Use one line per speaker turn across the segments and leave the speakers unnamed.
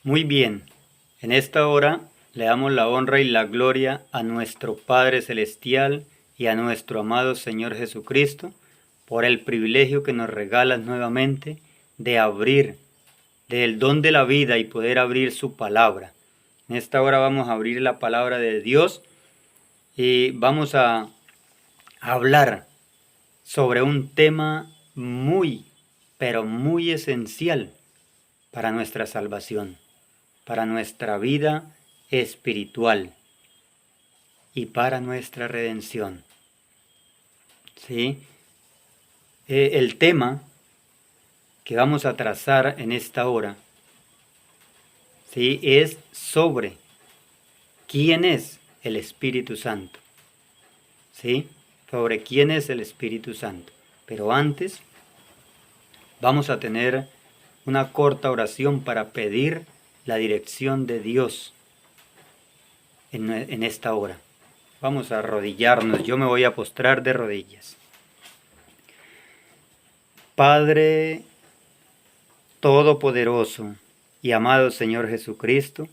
Muy bien, en esta hora le damos la honra y la gloria a nuestro Padre Celestial y a nuestro amado Señor Jesucristo por el privilegio que nos regalas nuevamente de abrir del don de la vida y poder abrir su palabra. En esta hora vamos a abrir la palabra de Dios y vamos a hablar sobre un tema muy, pero muy esencial para nuestra salvación, para nuestra vida espiritual y para nuestra redención. ¿Sí? El tema que vamos a trazar en esta hora, ¿sí?, es sobre quién es el Espíritu Santo. ¿Sí? Sobre quién es el Espíritu Santo. Pero antes vamos a tener una corta oración para pedir la dirección de Dios en esta hora. Vamos a arrodillarnos, yo me voy a postrar de rodillas. Padre Todopoderoso y amado Señor Jesucristo,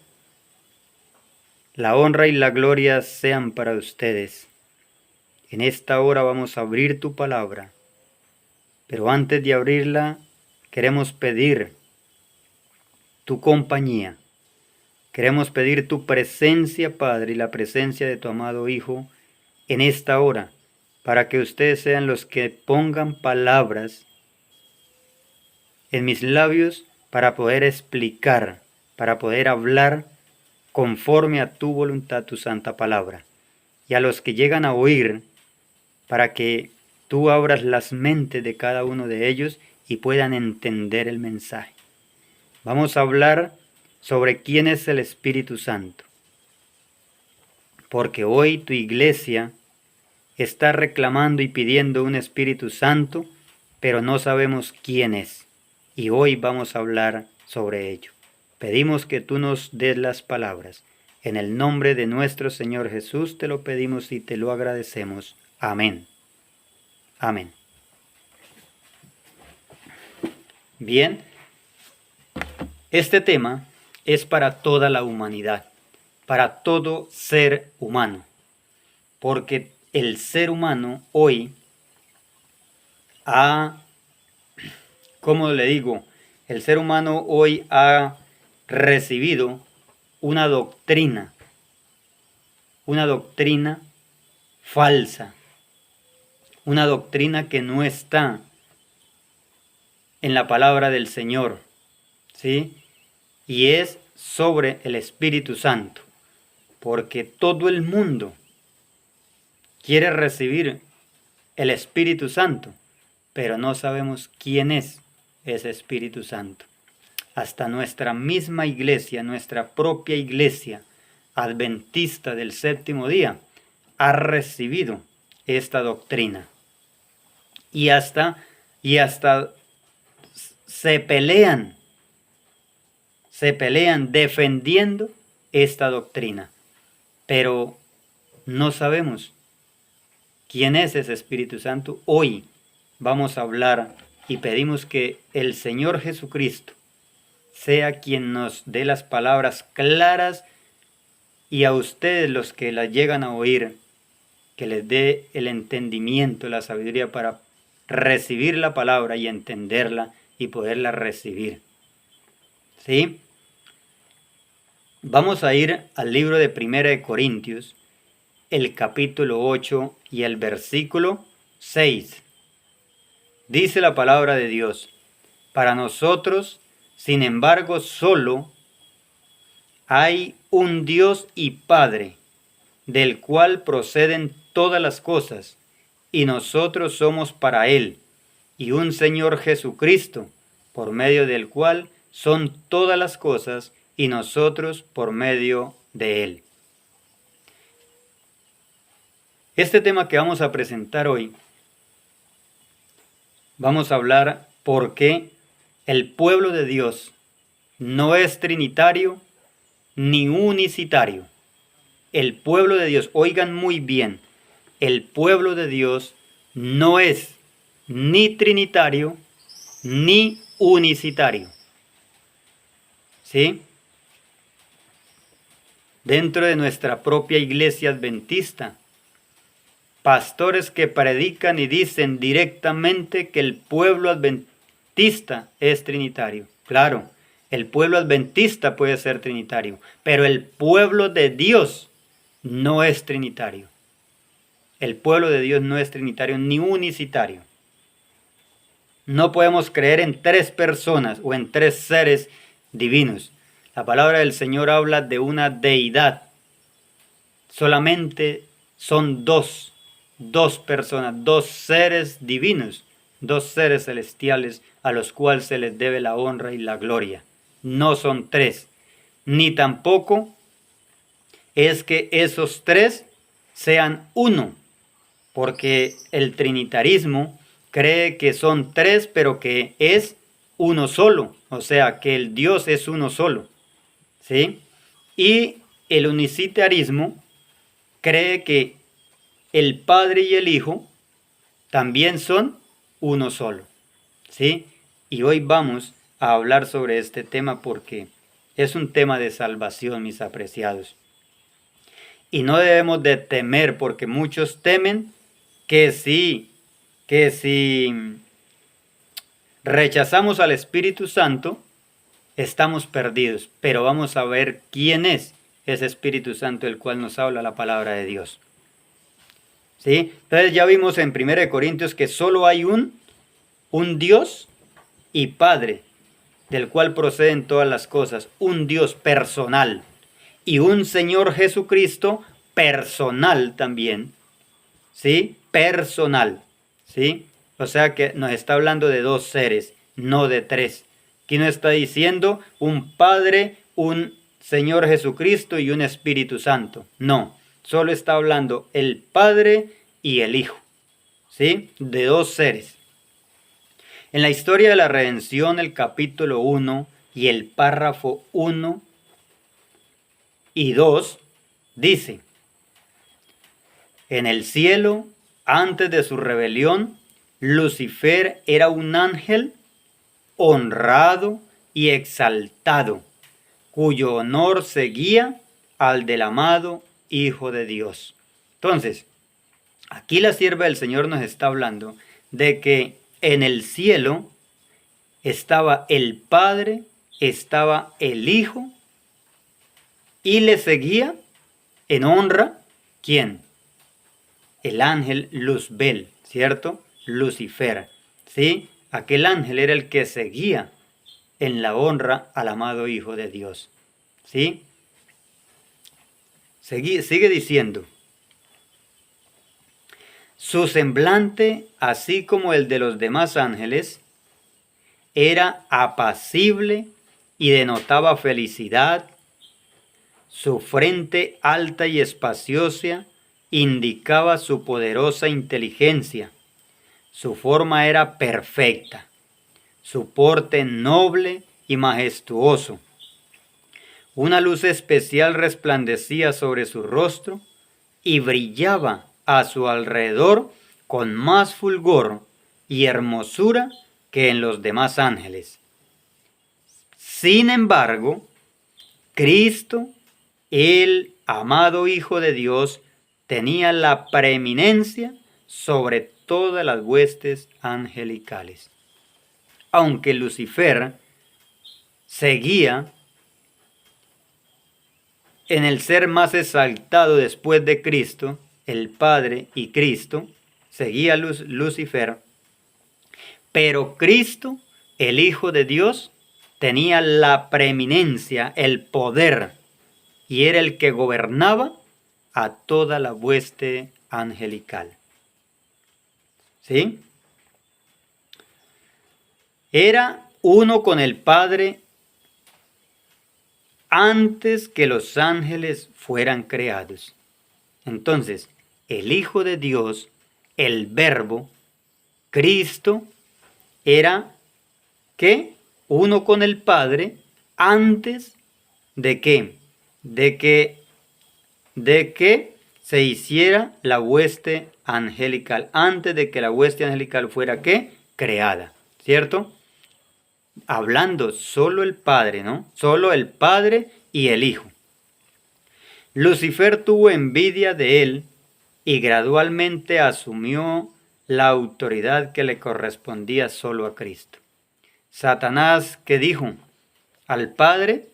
la honra y la gloria sean para ustedes. En esta hora vamos a abrir tu palabra, pero antes de abrirla queremos pedir tu compañía. Queremos pedir tu presencia, Padre, y la presencia de tu amado Hijo en esta hora, para que ustedes sean los que pongan palabras en mis labios para poder explicar, para poder hablar conforme a tu voluntad, tu santa palabra. Y a los que llegan a oír, para que tú abras las mentes de cada uno de ellos y puedan entender el mensaje. Vamos a hablar sobre quién es el Espíritu Santo, porque hoy tu iglesia está reclamando y pidiendo un Espíritu Santo, pero no sabemos quién es, y hoy vamos a hablar sobre ello. Pedimos que tú nos des las palabras. En el nombre de nuestro Señor Jesús te lo pedimos y te lo agradecemos. Amén. Amén. Bien, este tema es para toda la humanidad, para todo ser humano, porque el ser humano hoy ¿cómo le digo? El ser humano hoy ha recibido una doctrina falsa, una doctrina que no está en la palabra del Señor, ¿sí? Y es sobre el Espíritu Santo, porque todo el mundo quiere recibir el Espíritu Santo, pero no sabemos quién es ese Espíritu Santo. Hasta nuestra misma iglesia, nuestra propia iglesia adventista del séptimo día, ha recibido esta doctrina. Y hasta se pelean defendiendo esta doctrina, pero no sabemos quién es ese Espíritu Santo. Hoy vamos a hablar y pedimos que el Señor Jesucristo sea quien nos dé las palabras claras, y a ustedes los que las llegan a oír, que les dé el entendimiento, la sabiduría para recibir la palabra y entenderla y poderla recibir. ¿Sí? Vamos a ir al libro de 1 de Corintios, el capítulo 8 y el versículo 6. Dice la palabra de Dios: para nosotros, sin embargo, solo hay un Dios y Padre, del cual proceden todas las cosas, y nosotros somos para Él, y un Señor Jesucristo, por medio del cual son todas las cosas, y nosotros por medio de Él. Este tema que vamos a presentar hoy, vamos a hablar por qué el pueblo de Dios no es trinitario ni unicitario. El pueblo de Dios, oigan muy bien, el pueblo de Dios no es ni trinitario ni unicitario. ¿Sí? dentro de nuestra propia iglesia adventista. Pastores que predican y dicen directamente que el pueblo adventista es trinitario. Claro, el pueblo adventista puede ser trinitario, pero el pueblo de Dios no es trinitario. El pueblo de Dios no es trinitario ni unicitario. No podemos creer en tres personas o en tres seres divinos. La palabra del Señor habla de una deidad. Solamente son dos personas, dos seres divinos, dos seres celestiales a los cuales se les debe la honra y la gloria. No son tres, ni tampoco es que esos tres sean uno, porque el trinitarismo cree que son tres, pero que es uno solo, o sea, que el Dios es uno solo, ¿sí? Y el unicitarismo cree que el Padre y el Hijo también son uno solo, ¿sí? Y hoy vamos a hablar sobre este tema porque es un tema de salvación, mis apreciados. Y no debemos de temer, porque muchos temen que si rechazamos al Espíritu Santo, estamos perdidos. Pero vamos a ver quién es ese Espíritu Santo del cual nos habla la palabra de Dios. ¿Sí? Entonces ya vimos en 1 Corintios que solo hay un Dios y Padre, del cual proceden todas las cosas, un Dios personal y un Señor Jesucristo personal también, ¿sí? Personal, ¿sí? O sea que nos está hablando de dos seres, no de tres. Aquí nos está diciendo un Padre, un Señor Jesucristo y un Espíritu Santo. No, solo está hablando el Padre y el Hijo, ¿sí? De dos seres. En la historia de la redención, el capítulo 1 y el párrafo 1 y 2 dice: en el cielo, antes de su rebelión, Lucifer era un ángel honrado y exaltado, cuyo honor seguía al del amado Hijo de Dios. Entonces, aquí la sierva del Señor nos está hablando de que en el cielo estaba el Padre, estaba el Hijo, y le seguía en honra, ¿quién? El ángel Luzbel, ¿cierto? Lucifer, ¿sí? Aquel ángel era el que seguía en la honra al amado Hijo de Dios, ¿sí? Sigue diciendo: su semblante, así como el de los demás ángeles, era apacible y denotaba felicidad. Su frente alta y espaciosa indicaba su poderosa inteligencia. Su forma era perfecta, su porte noble y majestuoso. Una luz especial resplandecía sobre su rostro y brillaba a su alrededor con más fulgor y hermosura que en los demás ángeles. Sin embargo, Cristo, el amado Hijo de Dios, tenía la preeminencia sobre todas las huestes angelicales. Aunque Lucifer seguía en el ser más exaltado después de Cristo, el Padre y Cristo, seguía Lucifer, pero Cristo, el Hijo de Dios, tenía la preeminencia, el poder, y era el que gobernaba a toda la hueste angelical. ¿Sí? Era uno con el Padre antes que los ángeles fueran creados. Entonces, el Hijo de Dios, el Verbo, Cristo, era ¿qué? Uno con el Padre antes de qué? De que se hiciera la hueste angelical, antes de que la hueste angelical fuera ¿qué? Creada, ¿cierto? Hablando solo el Padre, ¿no? Solo el Padre y el Hijo. Lucifer tuvo envidia de él y gradualmente asumió la autoridad que le correspondía solo a Cristo. Satanás, ¿qué dijo? Al Padre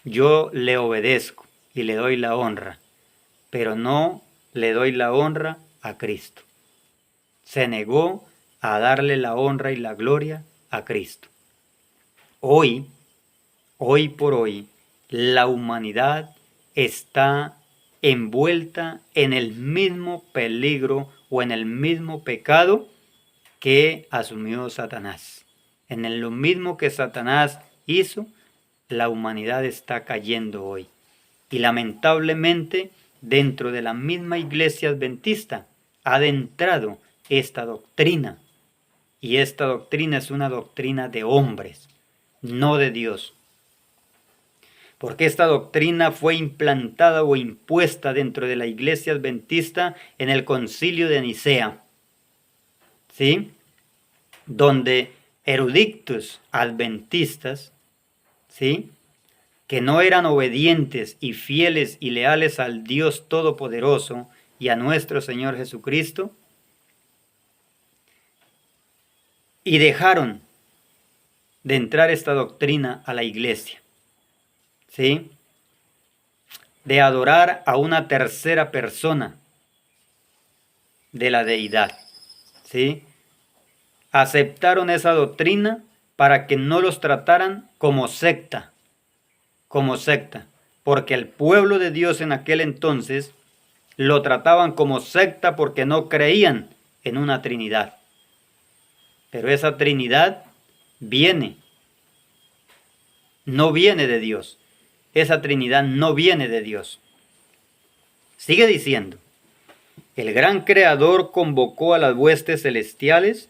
yo le obedezco y le doy la honra, pero no le doy la honra a Cristo. Se negó a darle la honra y la gloria a Cristo. Hoy por hoy, la humanidad está envuelta en el mismo peligro o en el mismo pecado que asumió Satanás. En lo mismo que Satanás hizo, la humanidad está cayendo hoy. Y lamentablemente, dentro de la misma iglesia adventista, ha adentrado esta doctrina. Y esta doctrina es una doctrina de hombres, no de Dios. Porque esta doctrina fue implantada o impuesta dentro de la iglesia adventista en el concilio de Nicea, ¿sí? Donde eruditos adventistas, ¿sí?, que no eran obedientes y fieles y leales al Dios Todopoderoso y a nuestro Señor Jesucristo, y dejaron de entrar esta doctrina a la iglesia, ¿sí?, de adorar a una tercera persona de la deidad, ¿sí? Aceptaron esa doctrina para que no los trataran como secta, porque el pueblo de Dios en aquel entonces lo trataban como secta porque no creían en una Trinidad. Pero esa Trinidad no viene de Dios. Esa Trinidad no viene de Dios. Sigue diciendo, el gran Creador convocó a las huestes celestiales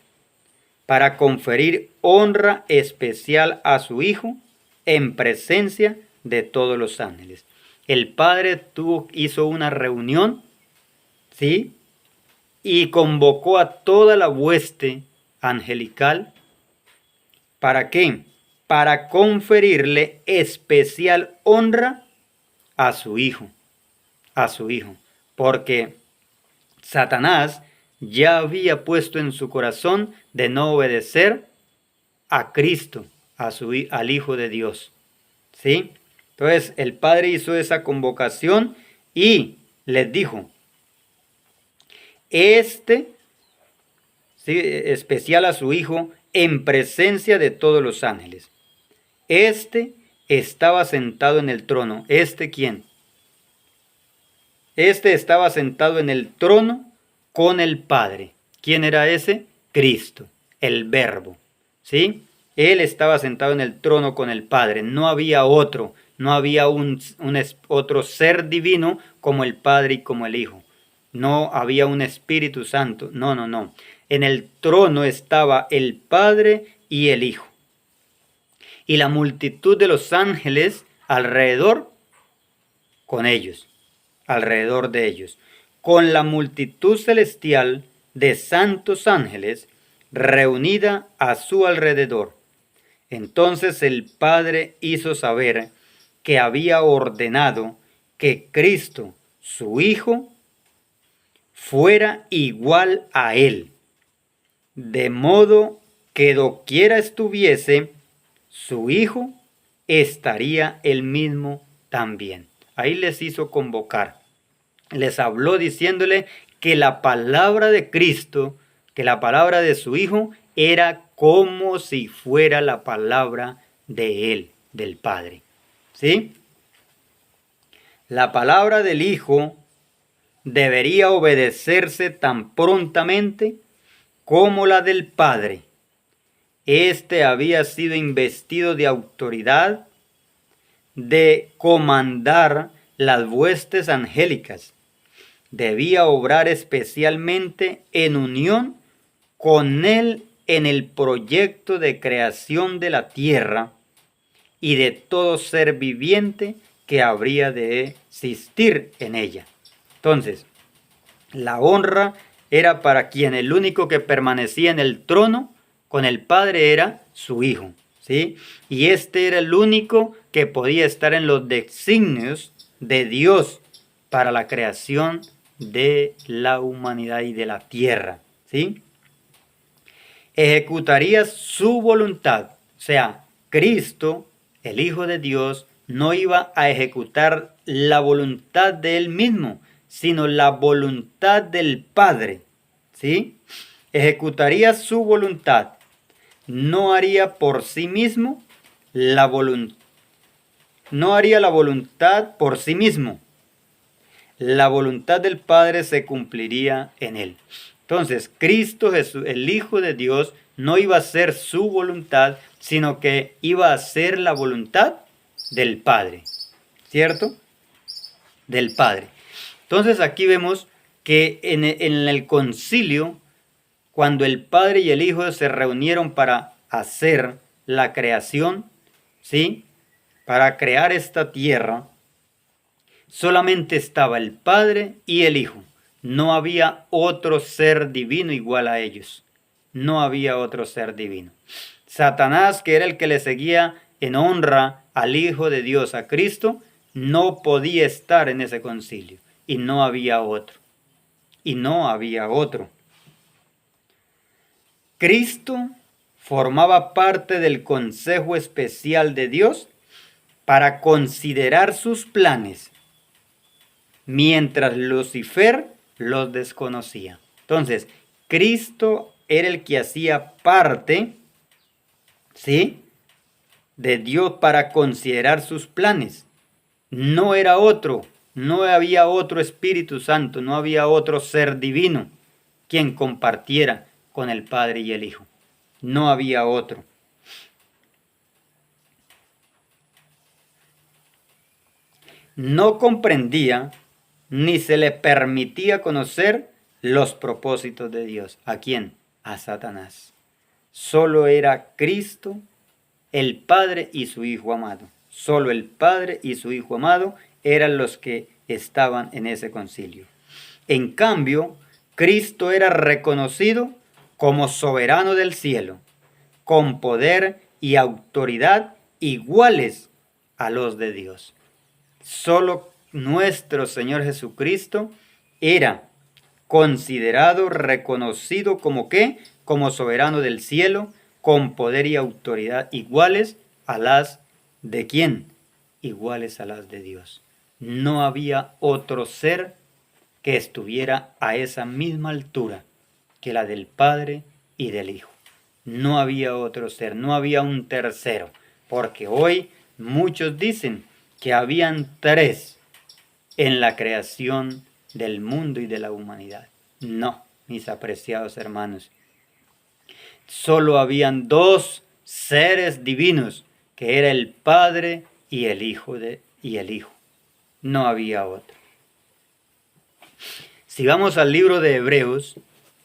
para conferir honra especial a su Hijo en presencia de todos los ángeles. El Padre hizo una reunión, ¿sí?, y convocó a toda la hueste angelical. ¿Para qué? Para conferirle especial honra a su Hijo, porque Satanás ya había puesto en su corazón de no obedecer a Cristo, al Hijo de Dios, ¿sí? Entonces el Padre hizo esa convocación y les dijo, ¿sí?, especial a su Hijo en presencia de todos los ángeles. Estaba sentado en el trono. ¿Quién? Estaba sentado en el trono con el Padre. ¿Quién era ese? Cristo, el Verbo, ¿sí? Él estaba sentado en el trono con el Padre. No había otro, no había otro ser divino como el Padre y como el Hijo. No había un Espíritu Santo. No. En el trono estaba el Padre y el Hijo. Y la multitud de los ángeles alrededor de ellos. Con la multitud celestial de santos ángeles reunida a su alrededor. Entonces el Padre hizo saber que había ordenado que Cristo, su Hijo, fuera igual a Él, de modo que doquiera estuviese su Hijo, estaría Él mismo también. Ahí les hizo convocar. Les habló diciéndole que la palabra de Cristo, que la palabra de su Hijo, era como si fuera la palabra de Él, del Padre. ¿Sí? La palabra del Hijo debería obedecerse tan prontamente como la del Padre. Había sido investido de autoridad de comandar las huestes angélicas. Debía obrar especialmente en unión con él en el proyecto de creación de la tierra y de todo ser viviente que habría de existir en ella. Entonces, la honra era para quien el único que permanecía en el trono con el Padre era su Hijo, ¿sí? Y era el único que podía estar en los designios de Dios para la creación de la humanidad y de la tierra, ¿sí? Ejecutaría su voluntad, o sea, Cristo, el Hijo de Dios, no iba a ejecutar la voluntad de él mismo, sino la voluntad del Padre, ¿sí? Ejecutaría su voluntad, no haría por sí mismo la voluntad, no haría la voluntad por sí mismo. La voluntad del Padre se cumpliría en él. Entonces, Cristo Jesús, el Hijo de Dios, no iba a hacer su voluntad, sino que iba a hacer la voluntad del Padre, ¿cierto? Del Padre. Entonces aquí vemos que en el concilio, cuando el Padre y el Hijo se reunieron para hacer la creación, ¿sí? Para crear esta tierra, solamente estaba el Padre y el Hijo. No había otro ser divino igual a ellos. No había otro ser divino. Satanás, que era el que le seguía en honra al Hijo de Dios, a Cristo, no podía estar en ese concilio. Y no había otro. Y no había otro. Cristo formaba parte del consejo especial de Dios para considerar sus planes, mientras Lucifer los desconocía. Entonces, Cristo era el que hacía parte, ¿sí?, de Dios para considerar sus planes. No era otro, no había otro Espíritu Santo, no había otro ser divino quien compartiera con el Padre y el Hijo. No había otro. No comprendía ni se le permitía conocer los propósitos de Dios. ¿A quién? A Satanás. Solo era Cristo, el Padre y su Hijo amado. Solo el Padre y su Hijo amado eran los que estaban en ese concilio. En cambio, Cristo era reconocido como soberano del cielo, con poder y autoridad iguales a los de Dios. Solo nuestro Señor Jesucristo era considerado, reconocido como ¿qué? Como soberano del cielo, con poder y autoridad iguales a las de ¿quién? Iguales a las de Dios. No había otro ser que estuviera a esa misma altura que la del Padre y del Hijo. No había otro ser, no había un tercero, porque hoy muchos dicen que habían tres en la creación del mundo y de la humanidad. No, mis apreciados hermanos. Solo habían dos seres divinos, que era el Padre y el Hijo. No había otro. Si vamos al libro de Hebreos,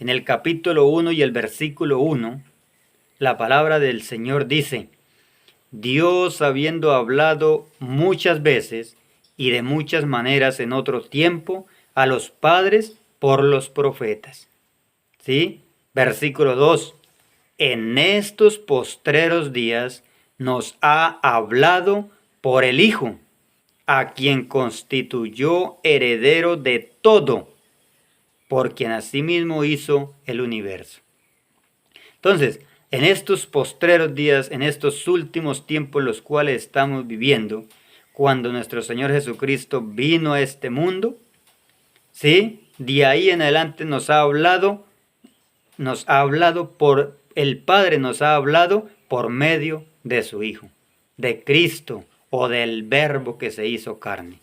en el capítulo 1 y el versículo 1, la palabra del Señor dice: Dios, habiendo hablado muchas veces y de muchas maneras en otro tiempo a los padres por los profetas. ¿Sí? Versículo 2. En estos postreros días nos ha hablado por el Hijo, a quien constituyó heredero de todo, por quien asimismo hizo el universo. Entonces, en estos postreros días, en estos últimos tiempos en los cuales estamos viviendo, cuando nuestro Señor Jesucristo vino a este mundo, ¿sí? De ahí en adelante nos ha hablado por el Padre, nos ha hablado por medio de su Hijo, de Cristo o del Verbo que se hizo carne.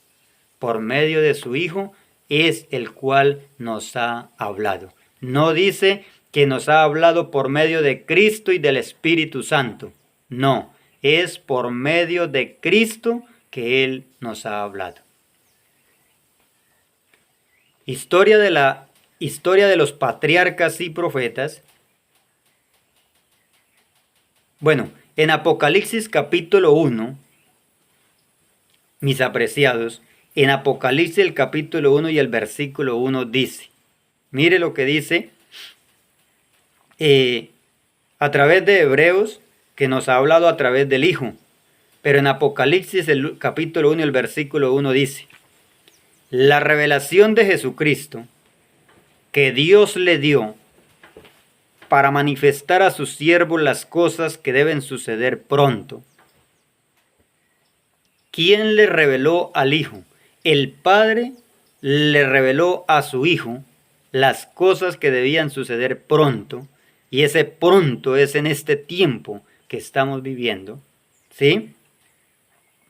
Por medio de su Hijo es el cual nos ha hablado. No dice que nos ha hablado por medio de Cristo y del Espíritu Santo. No, es por medio de Cristo que Él nos ha hablado. Historia de los patriarcas y profetas. Bueno, en Apocalipsis capítulo 1, mis apreciados, en Apocalipsis el capítulo 1 y el versículo 1 dice, mire lo que dice a través de Hebreos, que nos ha hablado a través del Hijo. Pero en Apocalipsis el capítulo 1 y el versículo 1 dice: La revelación de Jesucristo que Dios le dio para manifestar a sus siervos las cosas que deben suceder pronto. ¿Quién le reveló al Hijo? El Padre le reveló a su Hijo las cosas que debían suceder pronto, y ese pronto es en este tiempo que estamos viviendo, ¿sí?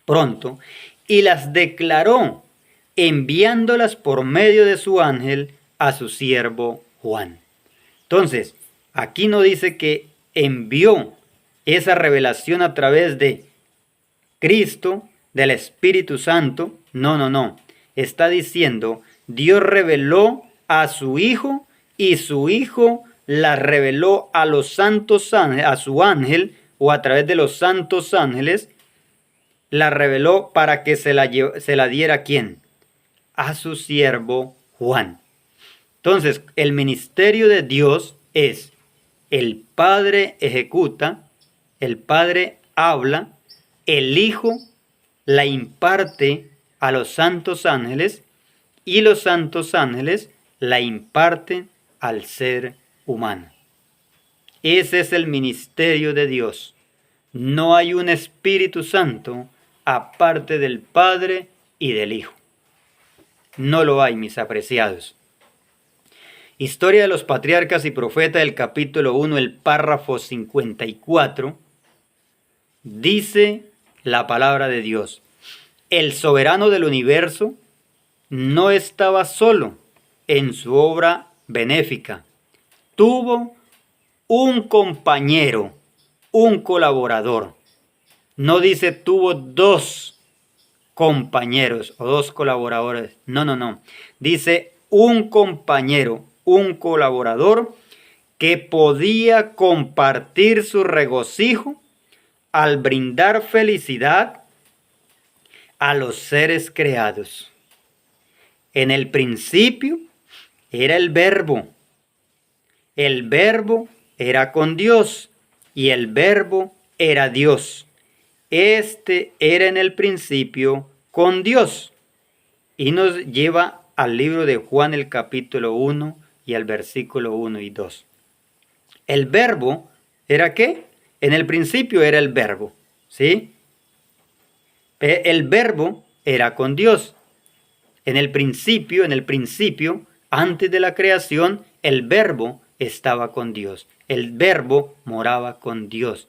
Pronto, y las declaró enviándolas por medio de su ángel a su siervo Juan. Entonces, aquí no dice que envió esa revelación a través de Cristo, del Espíritu Santo. No. Está diciendo, Dios reveló a su Hijo y su Hijo la reveló a los santos ángeles, a su ángel, o a través de los santos ángeles, la reveló para que se la diera ¿a quién? A su siervo Juan. Entonces, el ministerio de Dios es: el Padre ejecuta, el Padre habla, el Hijo la imparte a los santos ángeles y los santos ángeles la imparten al ser humano. Ese es el ministerio de Dios. No hay un Espíritu Santo aparte del Padre y del Hijo. No lo hay, mis apreciados. Historia de los Patriarcas y Profetas, el capítulo 1, el párrafo 54, dice la palabra de Dios: el soberano del universo no estaba solo en su obra benéfica. Tuvo un compañero, un colaborador. No dice tuvo dos compañeros o dos colaboradores. No. Dice un compañero, un colaborador que podía compartir su regocijo al brindar felicidad a los seres creados. En el principio era el Verbo. El Verbo era con Dios y el Verbo era Dios. Este era en el principio con Dios. Y nos lleva al libro de Juan, el capítulo 1 y al versículo 1 y 2. El Verbo era ¿qué? En el principio era el Verbo, ¿sí? El Verbo era con Dios. En el principio, antes de la creación, el Verbo estaba con Dios. El Verbo moraba con Dios,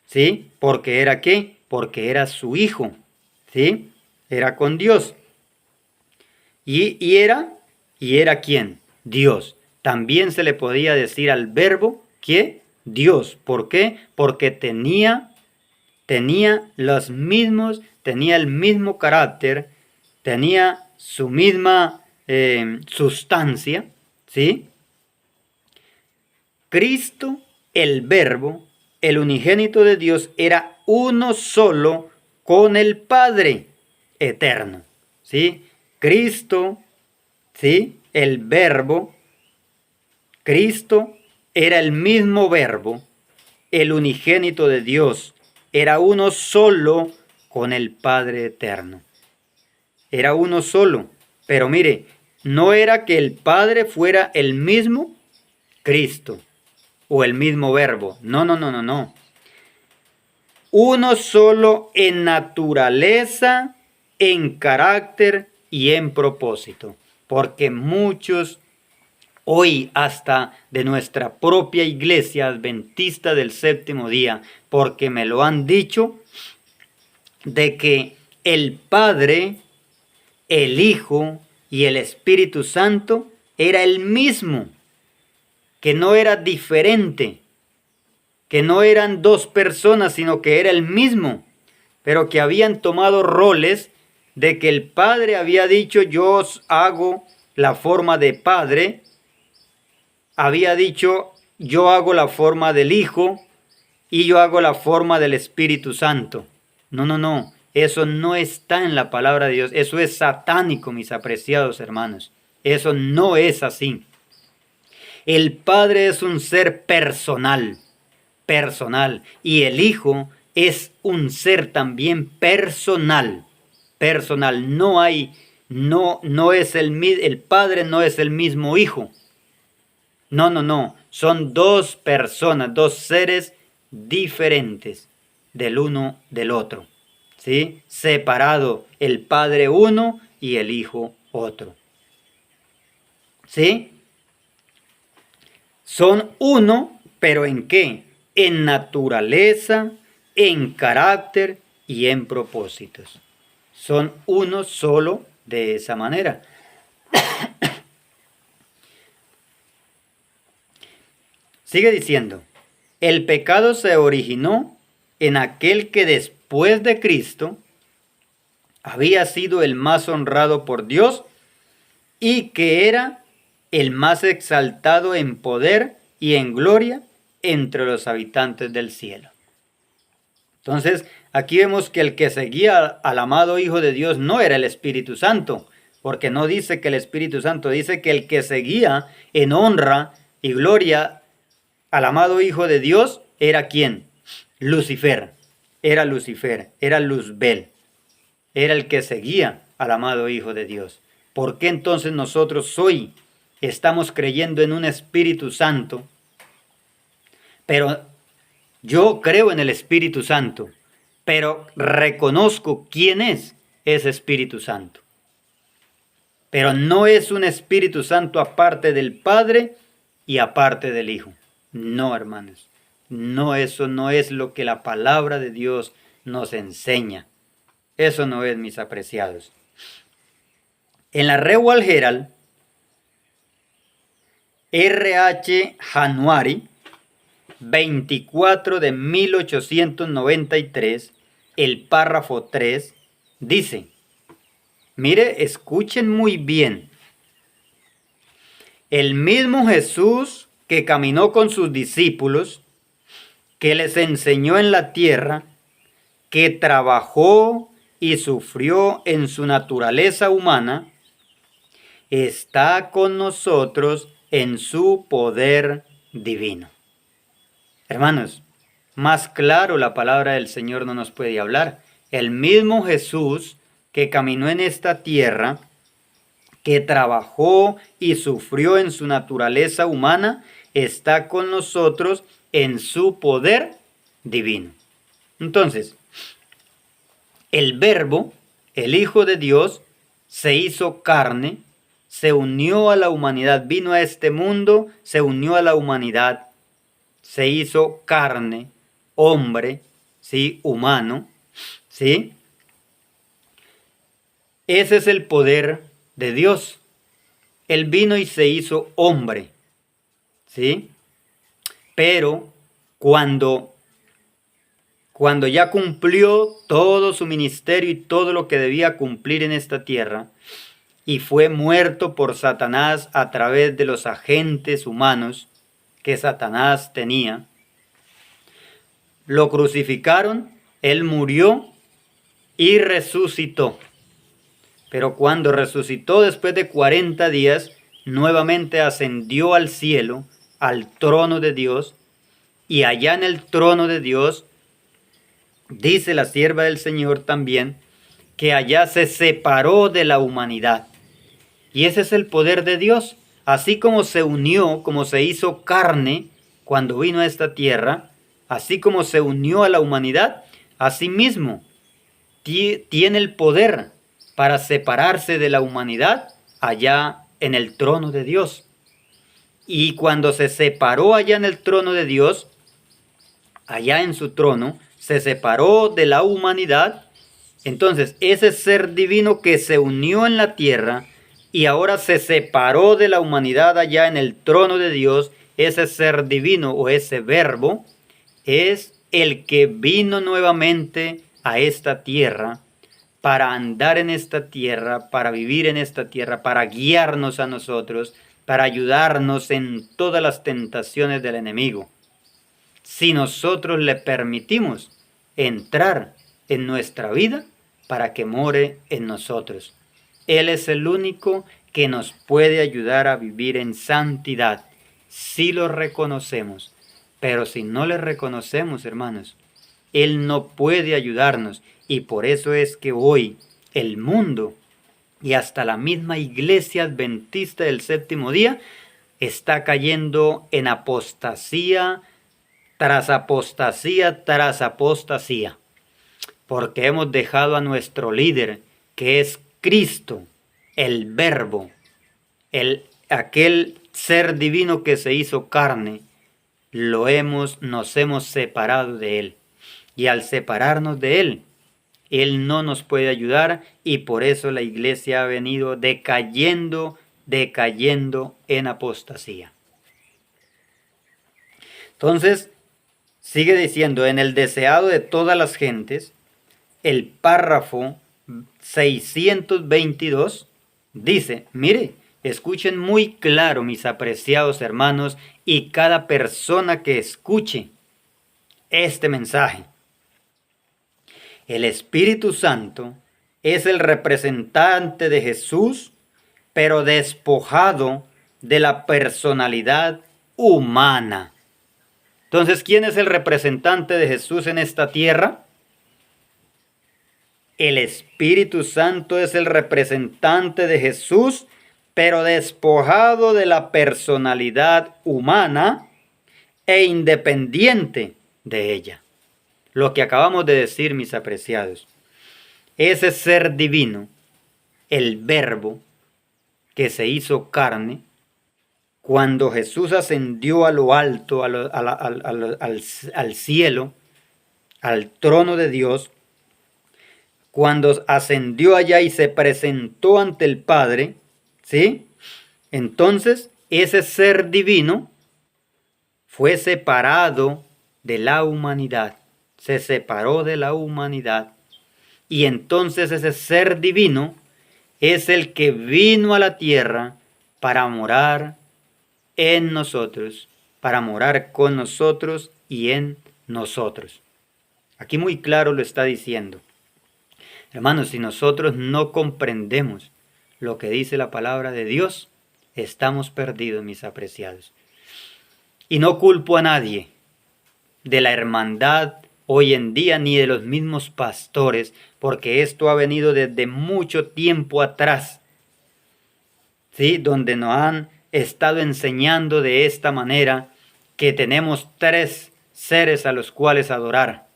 ¿sí? Porque era ¿qué? Porque era su Hijo, ¿sí? Era con Dios. ¿Y era quién? Dios. También se le podía decir al Verbo que Dios. ¿Por qué? Porque tenía el mismo carácter, tenía su misma sustancia, ¿sí? Cristo, el Verbo, el unigénito de Dios, era uno solo con el Padre eterno, ¿sí? Cristo, ¿sí? El Verbo, Cristo era el mismo Verbo, el unigénito de Dios, era uno solo con el Padre eterno. Era uno solo. Pero mire, no era que el Padre fuera el mismo Cristo o el mismo Verbo. No. Uno solo en naturaleza, en carácter y en propósito. Porque muchos hoy, hasta de nuestra propia iglesia adventista del séptimo día, porque me lo han dicho, de que el Padre, el Hijo y el Espíritu Santo era el mismo, que no era diferente, que no eran dos personas, sino que era el mismo, pero que habían tomado roles de que el Padre había dicho yo os hago la forma de Padre, había dicho yo hago la forma del Hijo y yo hago la forma del Espíritu Santo. No. Eso no está en la palabra de Dios. Eso es satánico, mis apreciados hermanos. Eso no es así. El Padre es un ser personal. Y el Hijo es un ser también personal. No hay no es el Padre no es el mismo Hijo. No. Son dos personas, dos seres diferentes del uno del otro. ¿Sí? Separado, el Padre uno y el Hijo otro. ¿Sí? Son uno, pero ¿en qué? En naturaleza, en carácter y en propósitos. Son uno solo de esa manera. Sigue diciendo, el pecado se originó en aquel que después de Cristo había sido el más honrado por Dios y que era el más exaltado en poder y en gloria entre los habitantes del cielo. Entonces, aquí vemos que el que seguía al amado Hijo de Dios no era el Espíritu Santo, porque no dice que el Espíritu Santo, dice que el que seguía en honra y gloria al amado Hijo de Dios era ¿quién? Lucifer, era Luzbel, era el que seguía al amado Hijo de Dios. ¿Por qué entonces nosotros hoy estamos creyendo en un Espíritu Santo? Pero yo creo en el Espíritu Santo, pero reconozco quién es ese Espíritu Santo. Pero no es un Espíritu Santo aparte del Padre y aparte del Hijo. No, hermanos. No, eso no es lo que la palabra de Dios nos enseña. Eso no es, mis apreciados. En la Reuel Herald, R.H. Januari, 24 de 1893, el párrafo 3, dice, mire, escuchen muy bien. El mismo Jesús que caminó con sus discípulos, que les enseñó en la tierra, que trabajó y sufrió en su naturaleza humana, está con nosotros en su poder divino. Hermanos, más claro la palabra del Señor no nos puede hablar. El mismo Jesús que caminó en esta tierra, que trabajó y sufrió en su naturaleza humana, está con nosotros en su poder divino. Entonces, el Verbo, el Hijo de Dios, se hizo carne, se unió a la humanidad, vino a este mundo, se unió a la humanidad, se hizo carne, hombre, ¿sí? Humano, ¿sí? Ese es el poder de Dios. Él vino y se hizo hombre, ¿sí? Pero cuando ya cumplió todo su ministerio y todo lo que debía cumplir en esta tierra, y fue muerto por Satanás a través de los agentes humanos que Satanás tenía, lo crucificaron, él murió y resucitó. Pero cuando resucitó después de 40 días, nuevamente ascendió al cielo, al trono de Dios, y allá en el trono de Dios, dice la sierva del Señor también, que allá se separó de la humanidad. Y ese es el poder de Dios. Así como se unió, como se hizo carne cuando vino a esta tierra, así como se unió a la humanidad, asimismo tiene el poder para separarse de la humanidad allá en el trono de Dios. Y cuando se separó allá en el trono de Dios, allá en su trono, se separó de la humanidad. Entonces, ese ser divino que se unió en la tierra y ahora se separó de la humanidad allá en el trono de Dios, ese ser divino o ese verbo es el que vino nuevamente a esta tierra para andar en esta tierra, para vivir en esta tierra, para guiarnos a nosotros, para ayudarnos en todas las tentaciones del enemigo. Si nosotros le permitimos entrar en nuestra vida para que more en nosotros. Él es el único que nos puede ayudar a vivir en santidad, si lo reconocemos. Pero si no le reconocemos, hermanos, Él no puede ayudarnos. Y por eso es que hoy el mundo y hasta la misma iglesia adventista del séptimo día está cayendo en apostasía tras apostasía tras apostasía, porque hemos dejado a nuestro líder, que es Cristo, el Verbo, aquel ser divino que se hizo carne, nos hemos separado de él. Y al separarnos de él, él no nos puede ayudar, y por eso la iglesia ha venido decayendo en apostasía. Entonces, sigue diciendo, en el deseado de todas las gentes, el párrafo 622 dice, mire, escuchen muy claro, mis apreciados hermanos, y cada persona que escuche este mensaje. El Espíritu Santo es el representante de Jesús, pero despojado de la personalidad humana. Entonces, ¿quién es el representante de Jesús en esta tierra? El Espíritu Santo es el representante de Jesús, pero despojado de la personalidad humana e independiente de ella. Lo que acabamos de decir, mis apreciados. Ese ser divino, el Verbo, que se hizo carne, cuando Jesús ascendió a lo alto, al cielo, al trono de Dios, cuando ascendió allá y se presentó ante el Padre, ¿sí? Entonces, ese ser divino fue separado de la humanidad, se separó de la humanidad, y entonces ese ser divino es el que vino a la tierra para morar en nosotros, para morar con nosotros y en nosotros. Aquí muy claro lo está diciendo. Hermanos, si nosotros no comprendemos lo que dice la palabra de Dios, estamos perdidos, mis apreciados. Y no culpo a nadie de la hermandad hoy en día, ni de los mismos pastores, porque esto ha venido desde mucho tiempo atrás, ¿sí? Donde nos han estado enseñando de esta manera que tenemos 3 seres a los cuales adorar.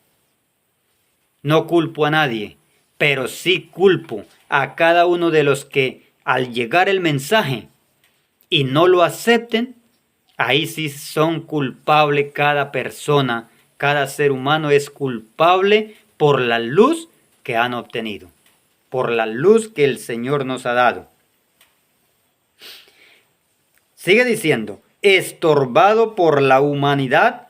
No culpo a nadie, pero sí culpo a cada uno de los que al llegar el mensaje y no lo acepten, ahí sí son culpables cada persona, cada ser humano es culpable por la luz que han obtenido, por la luz que el Señor nos ha dado. Sigue diciendo, estorbado por la humanidad,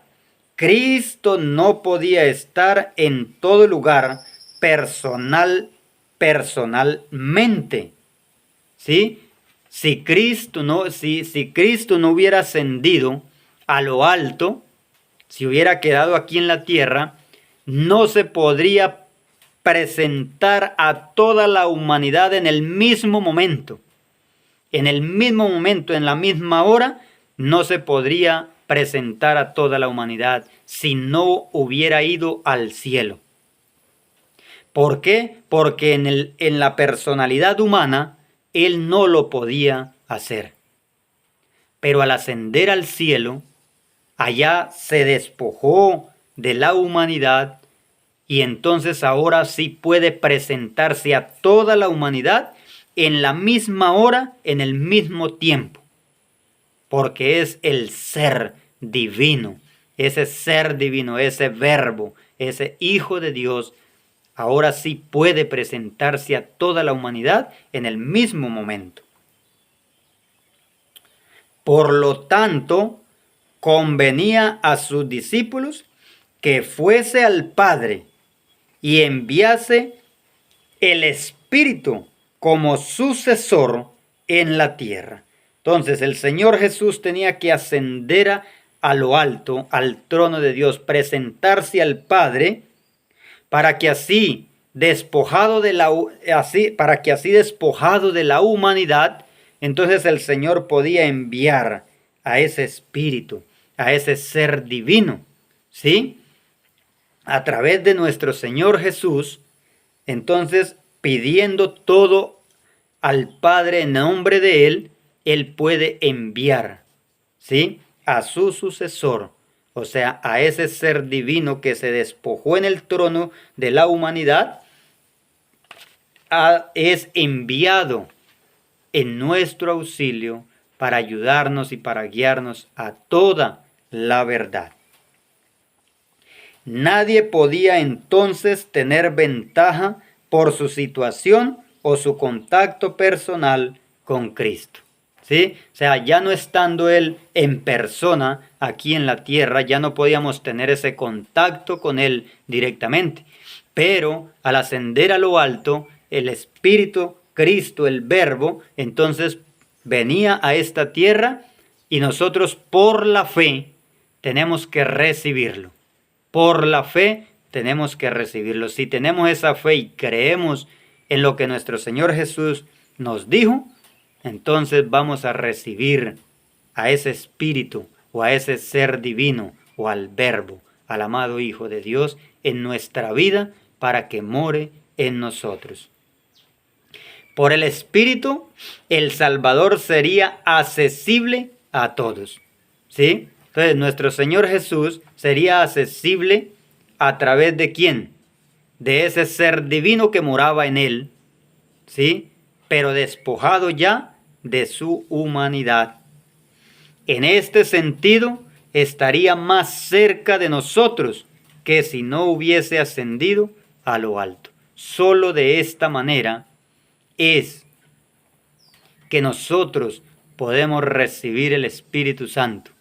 Cristo no podía estar en todo lugar personalmente. ¿Sí? Si Cristo no hubiera ascendido a lo alto, si hubiera quedado aquí en la tierra, no se podría presentar a toda la humanidad en el mismo momento. En el mismo momento, en la misma hora, no se podría presentar a toda la humanidad si no hubiera ido al cielo. ¿Por qué? Porque en la personalidad humana, Él no lo podía hacer. Pero al ascender al cielo, allá se despojó de la humanidad y entonces ahora sí puede presentarse a toda la humanidad en la misma hora, en el mismo tiempo. Porque es el ser divino, ese Verbo, ese Hijo de Dios, ahora sí puede presentarse a toda la humanidad en el mismo momento. Por lo tanto, convenía a sus discípulos que fuese al Padre y enviase el Espíritu como sucesor en la tierra. Entonces el Señor Jesús tenía que ascender a lo alto, al trono de Dios, presentarse al Padre, para que así despojado de la humanidad, entonces el Señor podía enviar a ese Espíritu, a ese ser divino, ¿sí? A través de nuestro Señor Jesús, entonces pidiendo todo al Padre en nombre de Él puede enviar, ¿sí?, a su sucesor, o sea, a ese ser divino que se despojó en el trono de la humanidad, es enviado en nuestro auxilio para ayudarnos y para guiarnos a toda la verdad. Nadie podía entonces tener ventaja por su situación o su contacto personal con Cristo, ¿sí? O sea, ya no estando Él en persona aquí en la tierra, ya no podíamos tener ese contacto con Él directamente. Pero al ascender a lo alto, el Espíritu, Cristo, el Verbo, entonces venía a esta tierra y nosotros por la fe tenemos que recibirlo. Por la fe tenemos que recibirlo. Si tenemos esa fe y creemos en lo que nuestro Señor Jesús nos dijo, entonces vamos a recibir a ese Espíritu o a ese ser divino o al Verbo, al amado Hijo de Dios en nuestra vida para que more en nosotros. Por el Espíritu, el Salvador sería accesible a todos, ¿sí? Entonces, nuestro Señor Jesús sería accesible a través de ¿quién? De ese ser divino que moraba en Él, ¿sí? Pero despojado ya de su humanidad. En este sentido, estaría más cerca de nosotros que si no hubiese ascendido a lo alto. Solo de esta manera es que nosotros podemos recibir el Espíritu Santo,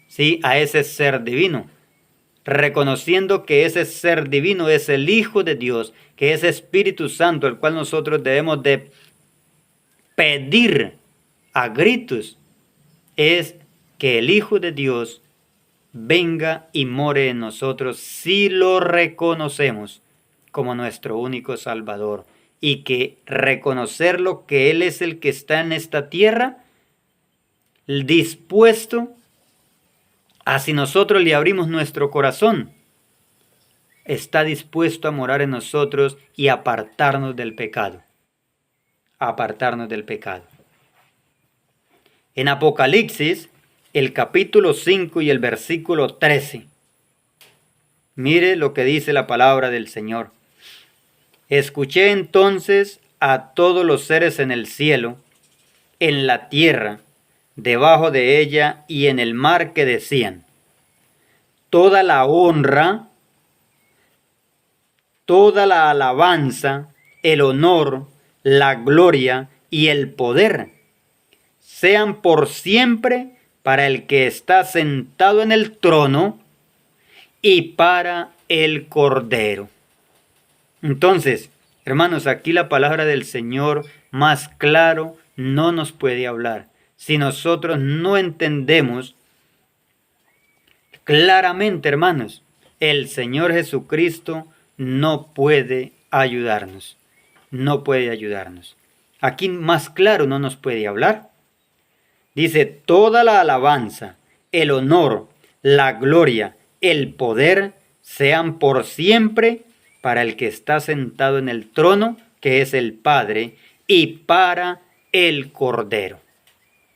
¿sí?, a ese ser divino, reconociendo que ese ser divino es el Hijo de Dios, que ese Espíritu Santo, el cual nosotros debemos de pedir a gritos, es que el Hijo de Dios venga y more en nosotros si lo reconocemos como nuestro único Salvador. Y que reconocerlo que Él es el que está en esta tierra, dispuesto a, si nosotros le abrimos nuestro corazón, está dispuesto a morar en nosotros y apartarnos del pecado. Apartarnos del pecado. En Apocalipsis, el capítulo 5 y el versículo 13. Mire lo que dice la palabra del Señor. Escuché entonces a todos los seres en el cielo, en la tierra, debajo de ella y en el mar que decían: toda la honra, toda la alabanza, el honor, la gloria y el poder sean por siempre para el que está sentado en el trono y para el Cordero. Entonces, hermanos, aquí la palabra del Señor más claro no nos puede hablar. Si nosotros no entendemos claramente, hermanos, el Señor Jesucristo no puede ayudarnos. No puede ayudarnos. Aquí más claro no nos puede hablar. Dice: toda la alabanza, el honor, la gloria, el poder sean por siempre para el que está sentado en el trono, que es el Padre, y para el Cordero.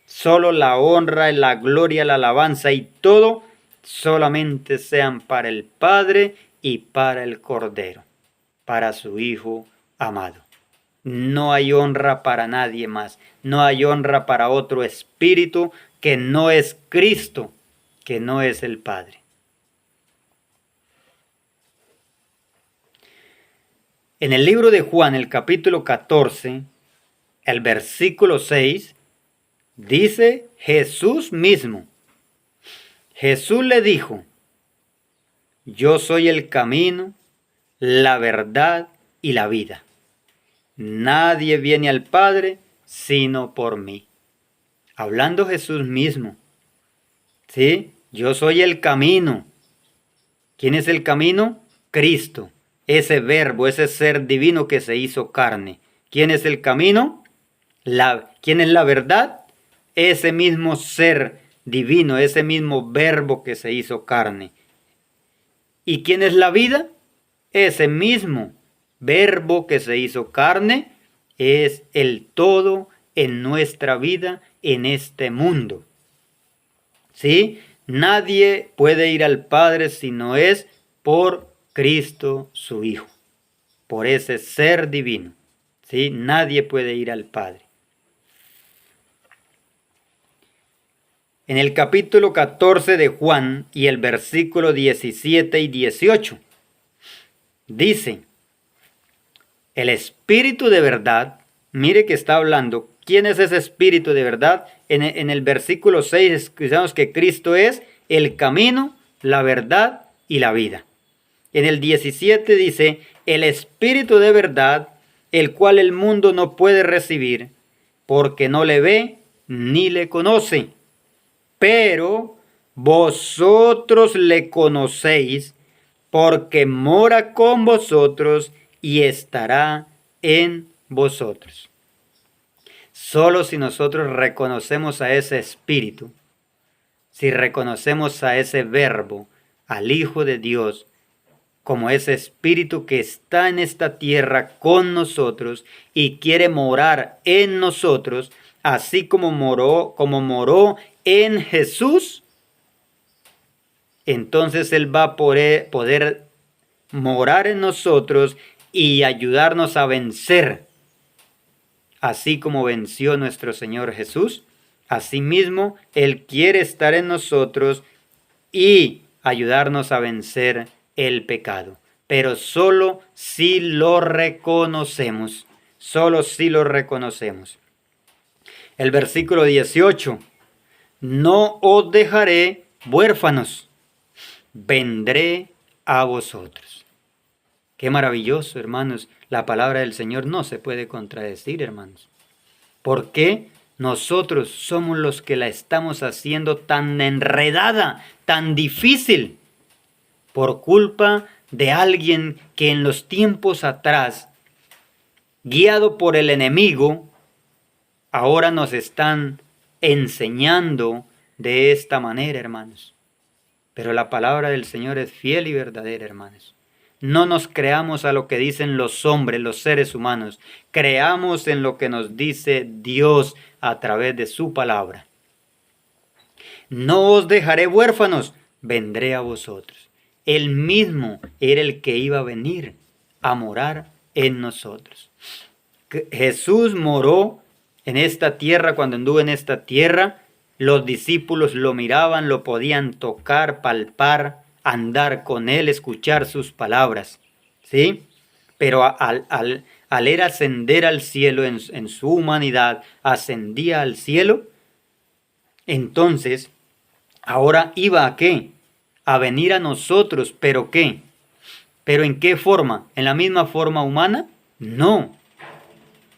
Solo la honra, la gloria, la alabanza y todo solamente sean para el Padre y para el Cordero, para su Hijo amado. No hay honra para nadie más. No hay honra para otro espíritu que no es Cristo, que no es el Padre. En el libro de Juan, el capítulo 14, el versículo 6, dice Jesús mismo. Jesús le dijo: yo soy el camino, la verdad y la vida. Nadie viene al Padre sino por mí. Hablando Jesús mismo. ¿Sí? Yo soy el camino. ¿Quién es el camino? Cristo. Ese verbo, ese ser divino que se hizo carne. ¿Quién es el camino? ¿Quién es la verdad? Ese mismo ser divino, ese mismo verbo que se hizo carne. ¿Y quién es la vida? Ese mismo verbo que se hizo carne es el todo en nuestra vida en este mundo. ¿Sí? Nadie puede ir al Padre si no es por Cristo su Hijo, por ese ser divino. ¿Sí? Nadie puede ir al Padre. En el capítulo 14 de Juan y el versículo 17 y 18, dice, el Espíritu de verdad, mire que está hablando, ¿quién es ese Espíritu de verdad? En el versículo 6 escuchamos que Cristo es el camino, la verdad y la vida. En el 17 dice, el Espíritu de verdad, el cual el mundo no puede recibir, porque no le ve ni le conoce. Pero vosotros le conocéis, porque mora con vosotros y estará en vosotros. Solo si nosotros reconocemos a ese Espíritu, si reconocemos a ese Verbo, al Hijo de Dios, como ese Espíritu que está en esta tierra con nosotros y quiere morar en nosotros, así como moró en Jesús, entonces Él va a poder morar en nosotros y ayudarnos a vencer. Así como venció nuestro Señor Jesús, asimismo Él quiere estar en nosotros y ayudarnos a vencer el pecado. Pero solo si lo reconocemos. Solo si lo reconocemos. El versículo 18. No os dejaré huérfanos, vendré a vosotros. Qué maravilloso, hermanos. La palabra del Señor no se puede contradecir, hermanos. ¿Por qué? Nosotros somos los que la estamos haciendo tan enredada, tan difícil, por culpa de alguien que en los tiempos atrás, guiado por el enemigo, ahora nos están enseñando de esta manera, hermanos. Pero la palabra del Señor es fiel y verdadera, hermanos. No nos creamos a lo que dicen los hombres, los seres humanos. Creamos en lo que nos dice Dios a través de su palabra. No os dejaré huérfanos, vendré a vosotros. Él mismo era el que iba a venir a morar en nosotros. Jesús moró en esta tierra. Cuando anduvo en esta tierra, los discípulos lo miraban, lo podían tocar, palpar, andar con Él, escuchar sus palabras, ¿sí? Pero al Él ascender al cielo en su humanidad, ascendía al cielo, entonces, ahora iba a ¿qué? A venir a nosotros, ¿pero qué? ¿Pero en qué forma? ¿En la misma forma humana? No.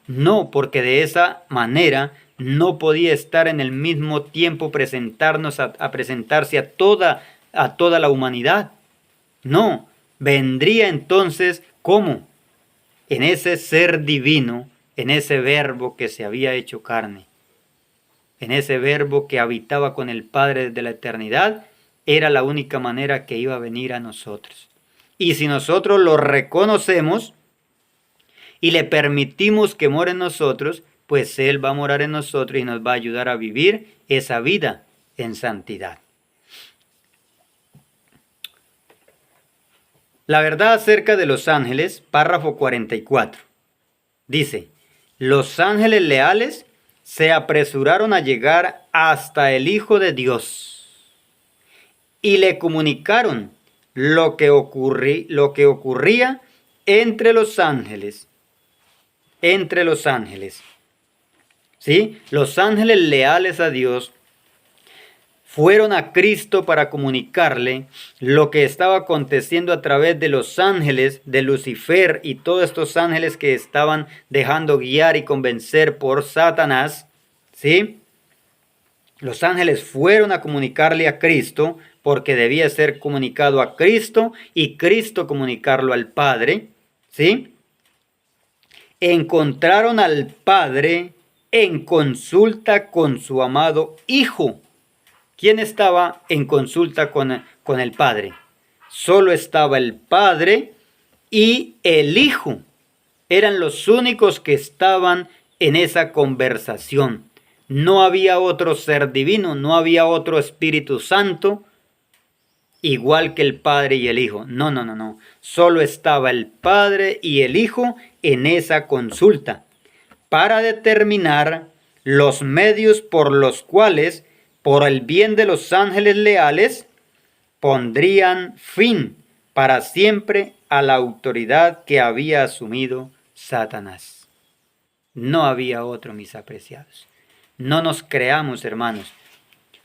No, porque de esa manera no podía estar en el mismo tiempo presentarse a toda la humanidad. No, vendría entonces ¿cómo? En ese ser divino, en ese Verbo que se había hecho carne, en ese Verbo que habitaba con el Padre desde la eternidad, era la única manera que iba a venir a nosotros. Y si nosotros lo reconocemos y le permitimos que more en nosotros, pues Él va a morar en nosotros y nos va a ayudar a vivir esa vida en santidad. La verdad acerca de los ángeles, párrafo 44. Dice, los ángeles leales se apresuraron a llegar hasta el Hijo de Dios y le comunicaron lo que ocurría entre los ángeles. ¿Sí? Los ángeles leales a Dios fueron a Cristo para comunicarle lo que estaba aconteciendo a través de los ángeles, de Lucifer y todos estos ángeles que estaban dejando guiar y convencer por Satanás, ¿sí? Los ángeles fueron a comunicarle a Cristo porque debía ser comunicado a Cristo y Cristo comunicarlo al Padre, ¿sí? Encontraron al Padre en consulta con su amado Hijo. ¿Quién estaba en consulta con el Padre? Solo estaba el Padre y el Hijo. Eran los únicos que estaban en esa conversación. No había otro ser divino, no había otro Espíritu Santo, igual que el Padre y el Hijo. No, no, no, no. Solo estaba el Padre y el Hijo en esa consulta para determinar los medios por los cuales, por el bien de los ángeles leales, pondrían fin para siempre a la autoridad que había asumido Satanás. No había otro, mis apreciados. No nos creamos, hermanos.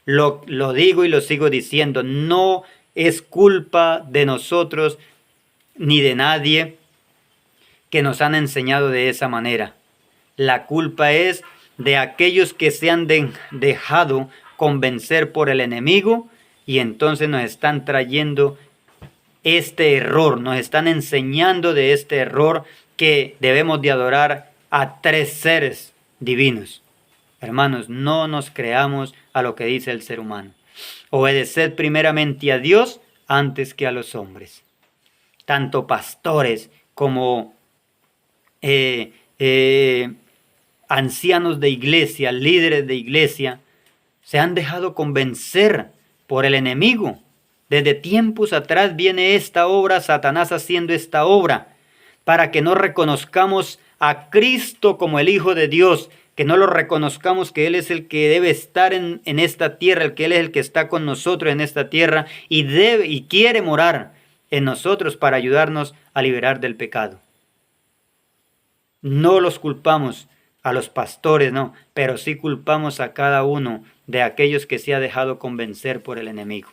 Lo digo y lo sigo diciendo, no es culpa de nosotros ni de nadie que nos han enseñado de esa manera. La culpa es de aquellos que se han dejado convencer por el enemigo y entonces nos están trayendo este error, nos están enseñando de este error que debemos de adorar a tres seres divinos. Hermanos, no nos creamos a lo que dice el ser humano. Obedeced primeramente a Dios antes que a los hombres. Tanto pastores como ancianos de iglesia, líderes de iglesia, se han dejado convencer por el enemigo. Desde tiempos atrás viene esta obra, Satanás haciendo esta obra, para que no reconozcamos a Cristo como el Hijo de Dios, que no lo reconozcamos que Él es el que debe estar en esta tierra, el que Él es el que está con nosotros en esta tierra y quiere morar en nosotros para ayudarnos a liberar del pecado. No los culpamos a los pastores, no, pero sí culpamos a cada uno de aquellos que se ha dejado convencer por el enemigo.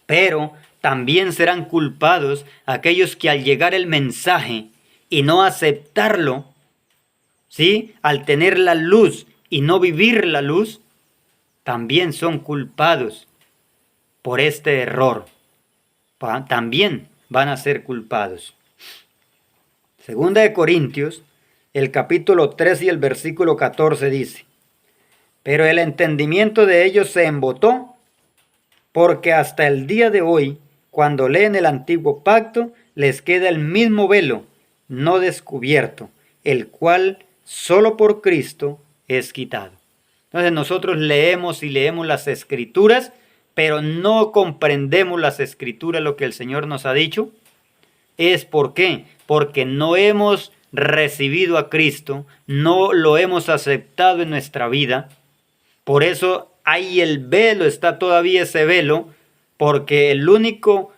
Pero también serán culpados aquellos que al llegar el mensaje y no aceptarlo, ¿sí?, al tener la luz y no vivir la luz, también son culpados por este error. También van a ser culpados. Segunda de Corintios, el capítulo 3 y el versículo 14 dice: pero el entendimiento de ellos se embotó, porque hasta el día de hoy, cuando leen el antiguo pacto, les queda el mismo velo, no descubierto, el cual solo por Cristo es quitado. Entonces nosotros leemos y leemos las Escrituras, pero no comprendemos las Escrituras, lo que el Señor nos ha dicho. ¿Por qué? Porque no hemos recibido a Cristo, no lo hemos aceptado en nuestra vida. Por eso hay el velo, está todavía ese velo, porque el único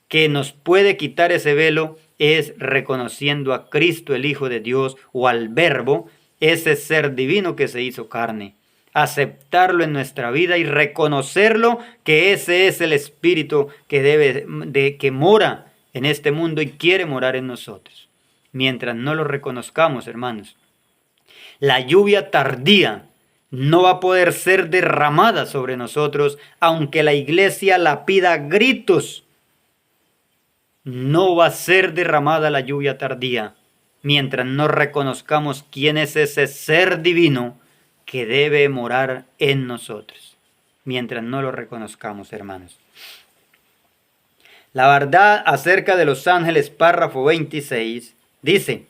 que nos puede quitar ese velo es reconociendo a Cristo, el Hijo de Dios, o al Verbo, ese ser divino que se hizo carne. Aceptarlo en nuestra vida y reconocerlo, que ese es el Espíritu que mora en este mundo y quiere morar en nosotros. Mientras no lo reconozcamos, hermanos, la lluvia tardía no va a poder ser derramada sobre nosotros, aunque la iglesia la pida a gritos. No va a ser derramada la lluvia tardía, mientras no reconozcamos quién es ese ser divino que debe morar en nosotros. Mientras no lo reconozcamos, hermanos. La verdad acerca de los ángeles, párrafo 26, dice: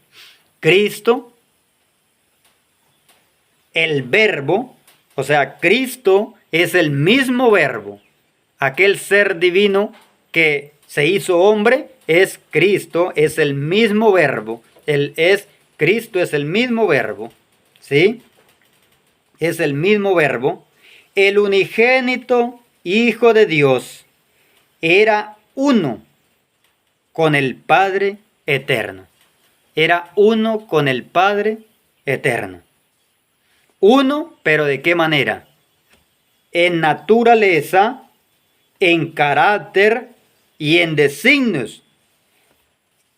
Cristo, el Verbo, o sea, Cristo es el mismo Verbo. Aquel ser divino que se hizo hombre es Cristo, es el mismo Verbo. Cristo es el mismo Verbo, ¿sí? Es el mismo Verbo. El unigénito Hijo de Dios era uno con el Padre eterno. Era uno con el Padre eterno. Uno, pero ¿de qué manera? En naturaleza, en carácter y en designios.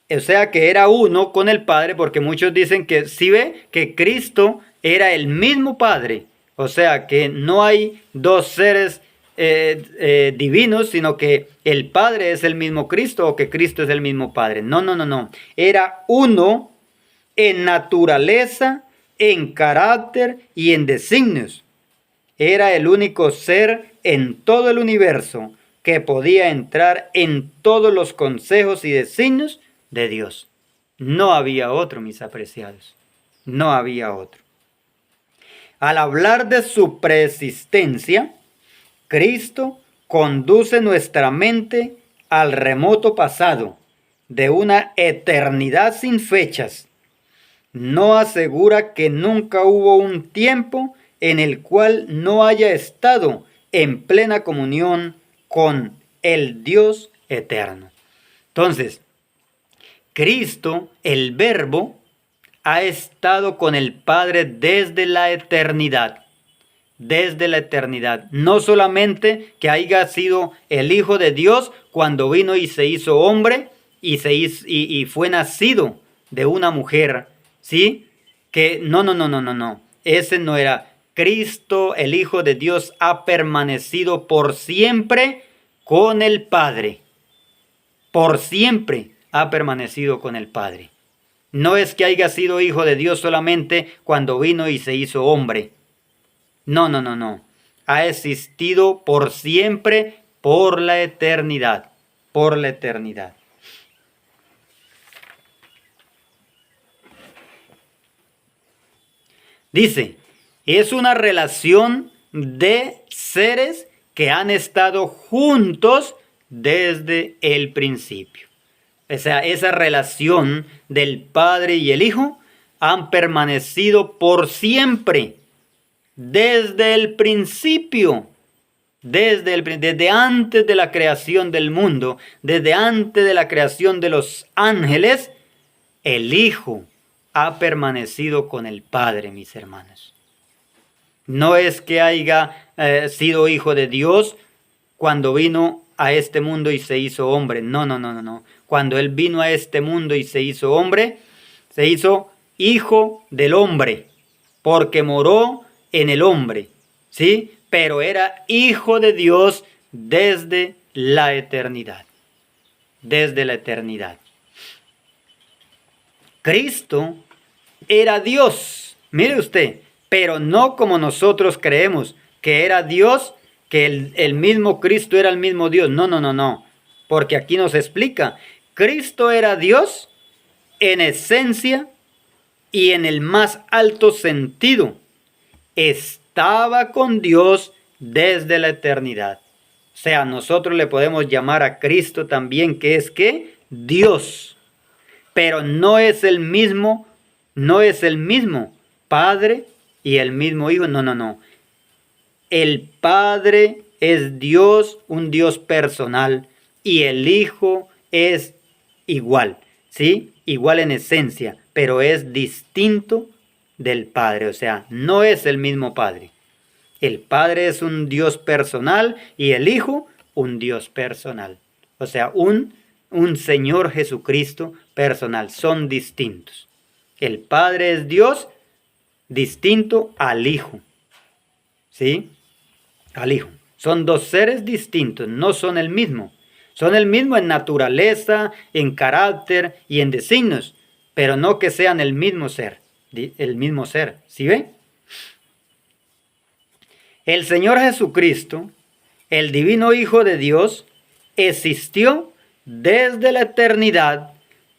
O sea que era uno con el Padre, porque muchos dicen que si ve que Cristo era el mismo Padre. O sea que no hay dos seres divinos, sino que el Padre es el mismo Cristo o que Cristo es el mismo Padre. No. Era uno en naturaleza, en carácter y en designios. Era el único ser en todo el universo que podía entrar en todos los consejos y designios de Dios. No había otro, mis apreciados. No había otro. Al hablar de su preexistencia, Cristo conduce nuestra mente al remoto pasado de una eternidad sin fechas. No asegura que nunca hubo un tiempo en el cual no haya estado en plena comunión con el Dios eterno. Entonces, Cristo, el Verbo, ha estado con el Padre desde la eternidad. Desde la eternidad. No solamente que haya sido el Hijo de Dios cuando vino y se hizo hombre y fue nacido de una mujer, ¿sí? Que no. Ese no era. Cristo, el Hijo de Dios, ha permanecido por siempre con el Padre. Por siempre ha permanecido con el Padre. No es que haya sido Hijo de Dios solamente cuando vino y se hizo hombre. No. Ha existido por siempre, por la eternidad. Por la eternidad. Dice, es una relación de seres que han estado juntos desde el principio. O sea, esa relación del Padre y el Hijo han permanecido por siempre. Desde el principio, desde antes de la creación del mundo, desde antes de la creación de los ángeles, el Hijo ha permanecido con el Padre, mis hermanos. No es que haya sido hijo de Dios cuando vino a este mundo y se hizo hombre. No. Cuando Él vino a este mundo y se hizo hombre, se hizo hijo del hombre, porque moró en el hombre, ¿sí? Pero era hijo de Dios desde la eternidad. Desde la eternidad. Cristo era Dios, mire usted, pero no como nosotros creemos, que era Dios, que el mismo Cristo era el mismo Dios. No. Porque aquí nos explica, Cristo era Dios en esencia y en el más alto sentido. Estaba con Dios desde la eternidad. O sea, nosotros le podemos llamar a Cristo también, que es ¿qué? Dios. Pero no es el mismo Padre y el mismo Hijo. No. El Padre es Dios, un Dios personal, y el Hijo es igual, ¿sí? Igual en esencia, pero es distinto del Padre, o sea, no es el mismo Padre. El Padre es un Dios personal y el Hijo un Dios personal. O sea, un Señor Jesucristo personal. Son distintos. El Padre es Dios distinto al Hijo. ¿Sí? Al Hijo. Son dos seres distintos, no son el mismo. Son el mismo en naturaleza, en carácter y en designios, pero no que sean el mismo ser. ¿Sí ve? El Señor Jesucristo, el divino Hijo de Dios, existió desde la eternidad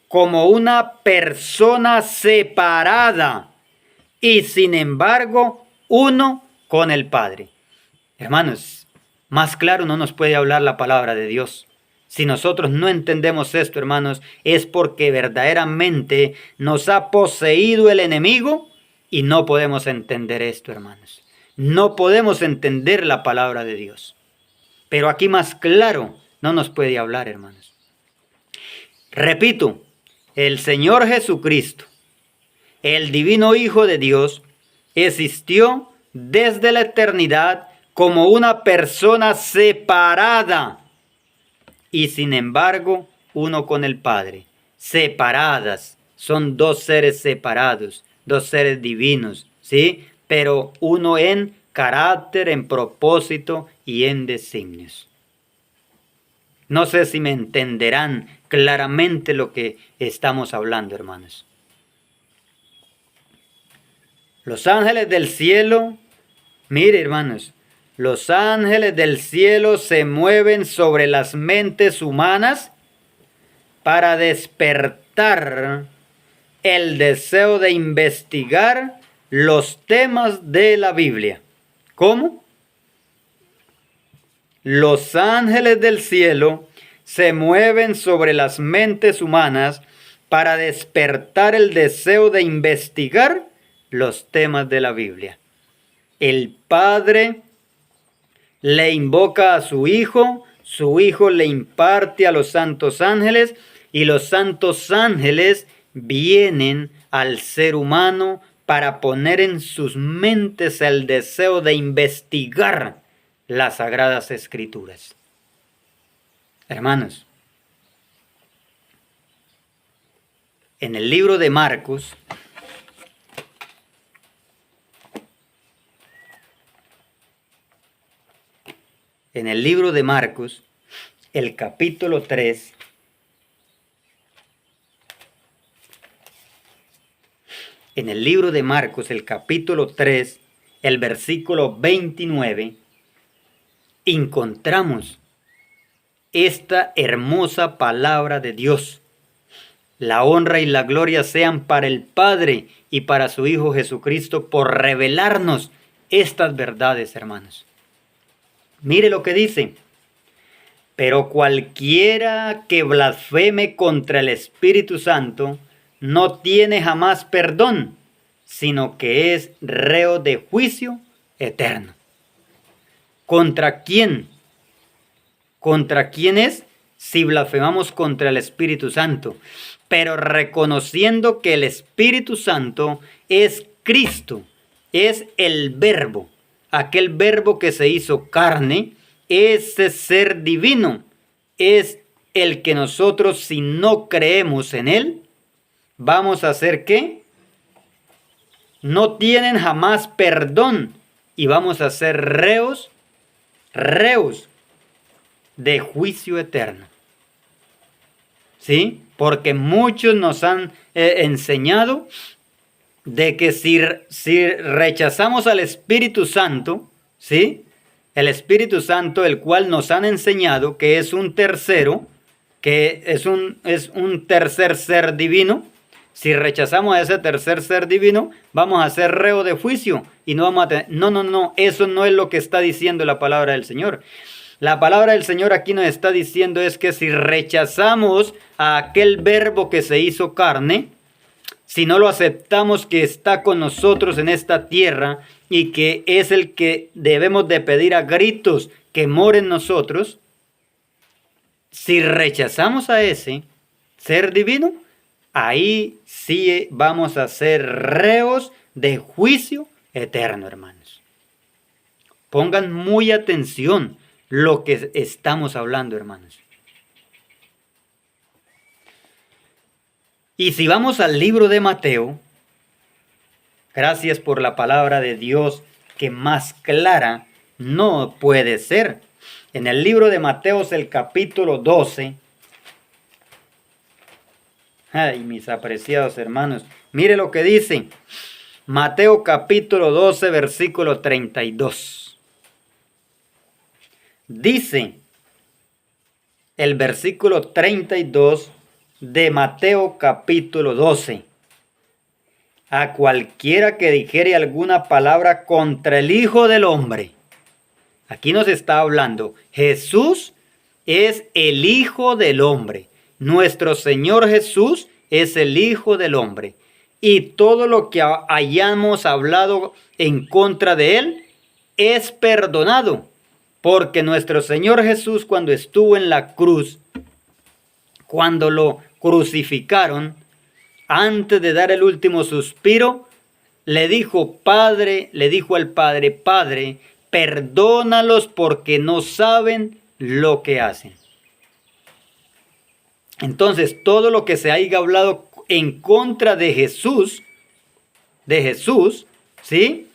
como una persona separada y sin embargo uno con el Padre. Hermanos, más claro no nos puede hablar la palabra de Dios. Si nosotros no entendemos esto, hermanos, es porque verdaderamente nos ha poseído el enemigo y no podemos entender esto, hermanos. No podemos entender la palabra de Dios. Pero aquí más claro no nos puede hablar, hermanos. Repito, el Señor Jesucristo, el divino Hijo de Dios, existió desde la eternidad como una persona separada y sin embargo uno con el Padre. Separadas, son dos seres separados, dos seres divinos, ¿sí? Pero uno en carácter, en propósito y en designios. No sé si me entenderán claramente lo que estamos hablando, hermanos. Los ángeles del cielo, mire, hermanos, los ángeles del cielo se mueven sobre las mentes humanas para despertar el deseo de investigar los temas de la Biblia. ¿Cómo? Los ángeles del cielo se mueven sobre las mentes humanas para despertar el deseo de investigar los temas de la Biblia. El Padre le invoca a su Hijo le imparte a los santos ángeles, y los santos ángeles vienen al ser humano para poner en sus mentes el deseo de investigar las Sagradas Escrituras. Hermanos, en el libro de Marcos, el capítulo 3, el versículo 29, encontramos esta hermosa palabra de Dios. La honra y la gloria sean para el Padre y para su Hijo Jesucristo por revelarnos estas verdades, hermanos. Mire lo que dice: pero cualquiera que blasfeme contra el Espíritu Santo no tiene jamás perdón, sino que es reo de juicio eterno. ¿Contra quién? ¿Contra quién es? Si blasfemamos contra el Espíritu Santo, pero reconociendo que el Espíritu Santo es Cristo, es el Verbo, aquel Verbo que se hizo carne, ese ser divino es el que nosotros, si no creemos en él, vamos a hacer ¿qué? No tienen jamás perdón y vamos a ser reos de juicio eterno. ¿Sí? Porque muchos nos han enseñado de que si rechazamos al Espíritu Santo, ¿sí? El Espíritu Santo, el cual nos han enseñado que es un tercero, que es un tercer ser divino. Si rechazamos a ese tercer ser divino, vamos a ser reo de juicio y no vamos a tener... No, eso no es lo que está diciendo la palabra del Señor. La palabra del Señor aquí nos está diciendo es que si rechazamos a aquel Verbo que se hizo carne, si no lo aceptamos que está con nosotros en esta tierra y que es el que debemos de pedir a gritos que more en nosotros, si rechazamos a ese ser divino, ahí sí vamos a ser reos de juicio eterno, hermanos. Pongan muy atención lo que estamos hablando, hermanos. Y si vamos al libro de Mateo, gracias por la palabra de Dios, que más clara no puede ser. En el libro de Mateo, el capítulo 12. Ay, mis apreciados hermanos, mire lo que dice. Mateo capítulo 12, versículo 32. Dice el versículo 32 de Mateo capítulo 12. A cualquiera que dijere alguna palabra contra el Hijo del Hombre. Aquí nos está hablando. Jesús es el Hijo del Hombre. Nuestro Señor Jesús es el Hijo del Hombre. Y todo lo que hayamos hablado en contra de Él es perdonado. Porque nuestro Señor Jesús, cuando estuvo en la cruz, cuando lo crucificaron, antes de dar el último suspiro, le dijo al Padre, Padre, perdónalos porque no saben lo que hacen. Entonces, todo lo que se haya hablado en contra de Jesús, ¿sí?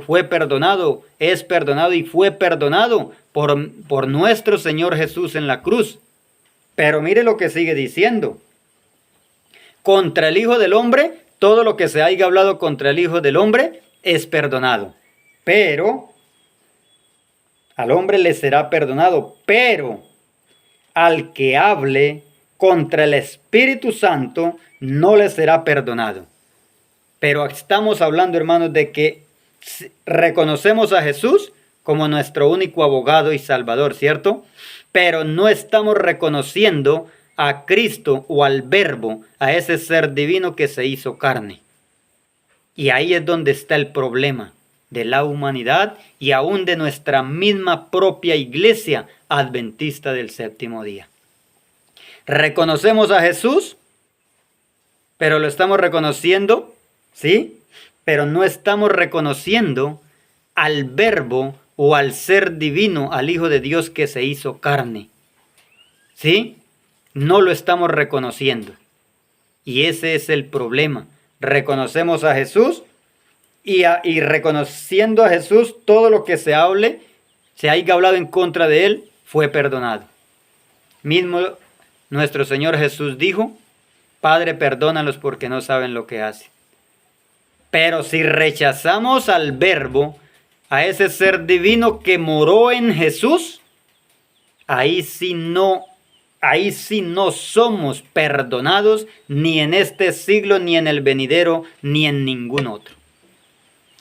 Fue perdonado y fue perdonado por nuestro Señor Jesús en la cruz. Pero mire lo que sigue diciendo. Contra el Hijo del Hombre, todo lo que se haya hablado contra el Hijo del Hombre es perdonado. Pero al hombre le será perdonado. Pero al que hable contra el Espíritu Santo no le será perdonado. Pero estamos hablando, hermanos, de que reconocemos a Jesús como nuestro único abogado y salvador, ¿cierto? Pero no estamos reconociendo a Cristo o al Verbo, a ese ser divino que se hizo carne. Y ahí es donde está el problema de la humanidad y aún de nuestra misma propia iglesia adventista del séptimo día. Reconocemos a Jesús, pero lo estamos reconociendo, ¿sí? Pero no estamos reconociendo al Verbo o al ser divino, al Hijo de Dios que se hizo carne. ¿Sí? No lo estamos reconociendo. Y ese es el problema. Reconocemos a Jesús y reconociendo a Jesús, todo lo que se haya hablado en contra de él, fue perdonado. Mismo nuestro Señor Jesús dijo: Padre, perdónalos porque no saben lo que hacen. Pero si rechazamos al Verbo, a ese ser divino que moró en Jesús, ahí sí no somos perdonados, ni en este siglo, ni en el venidero, ni en ningún otro.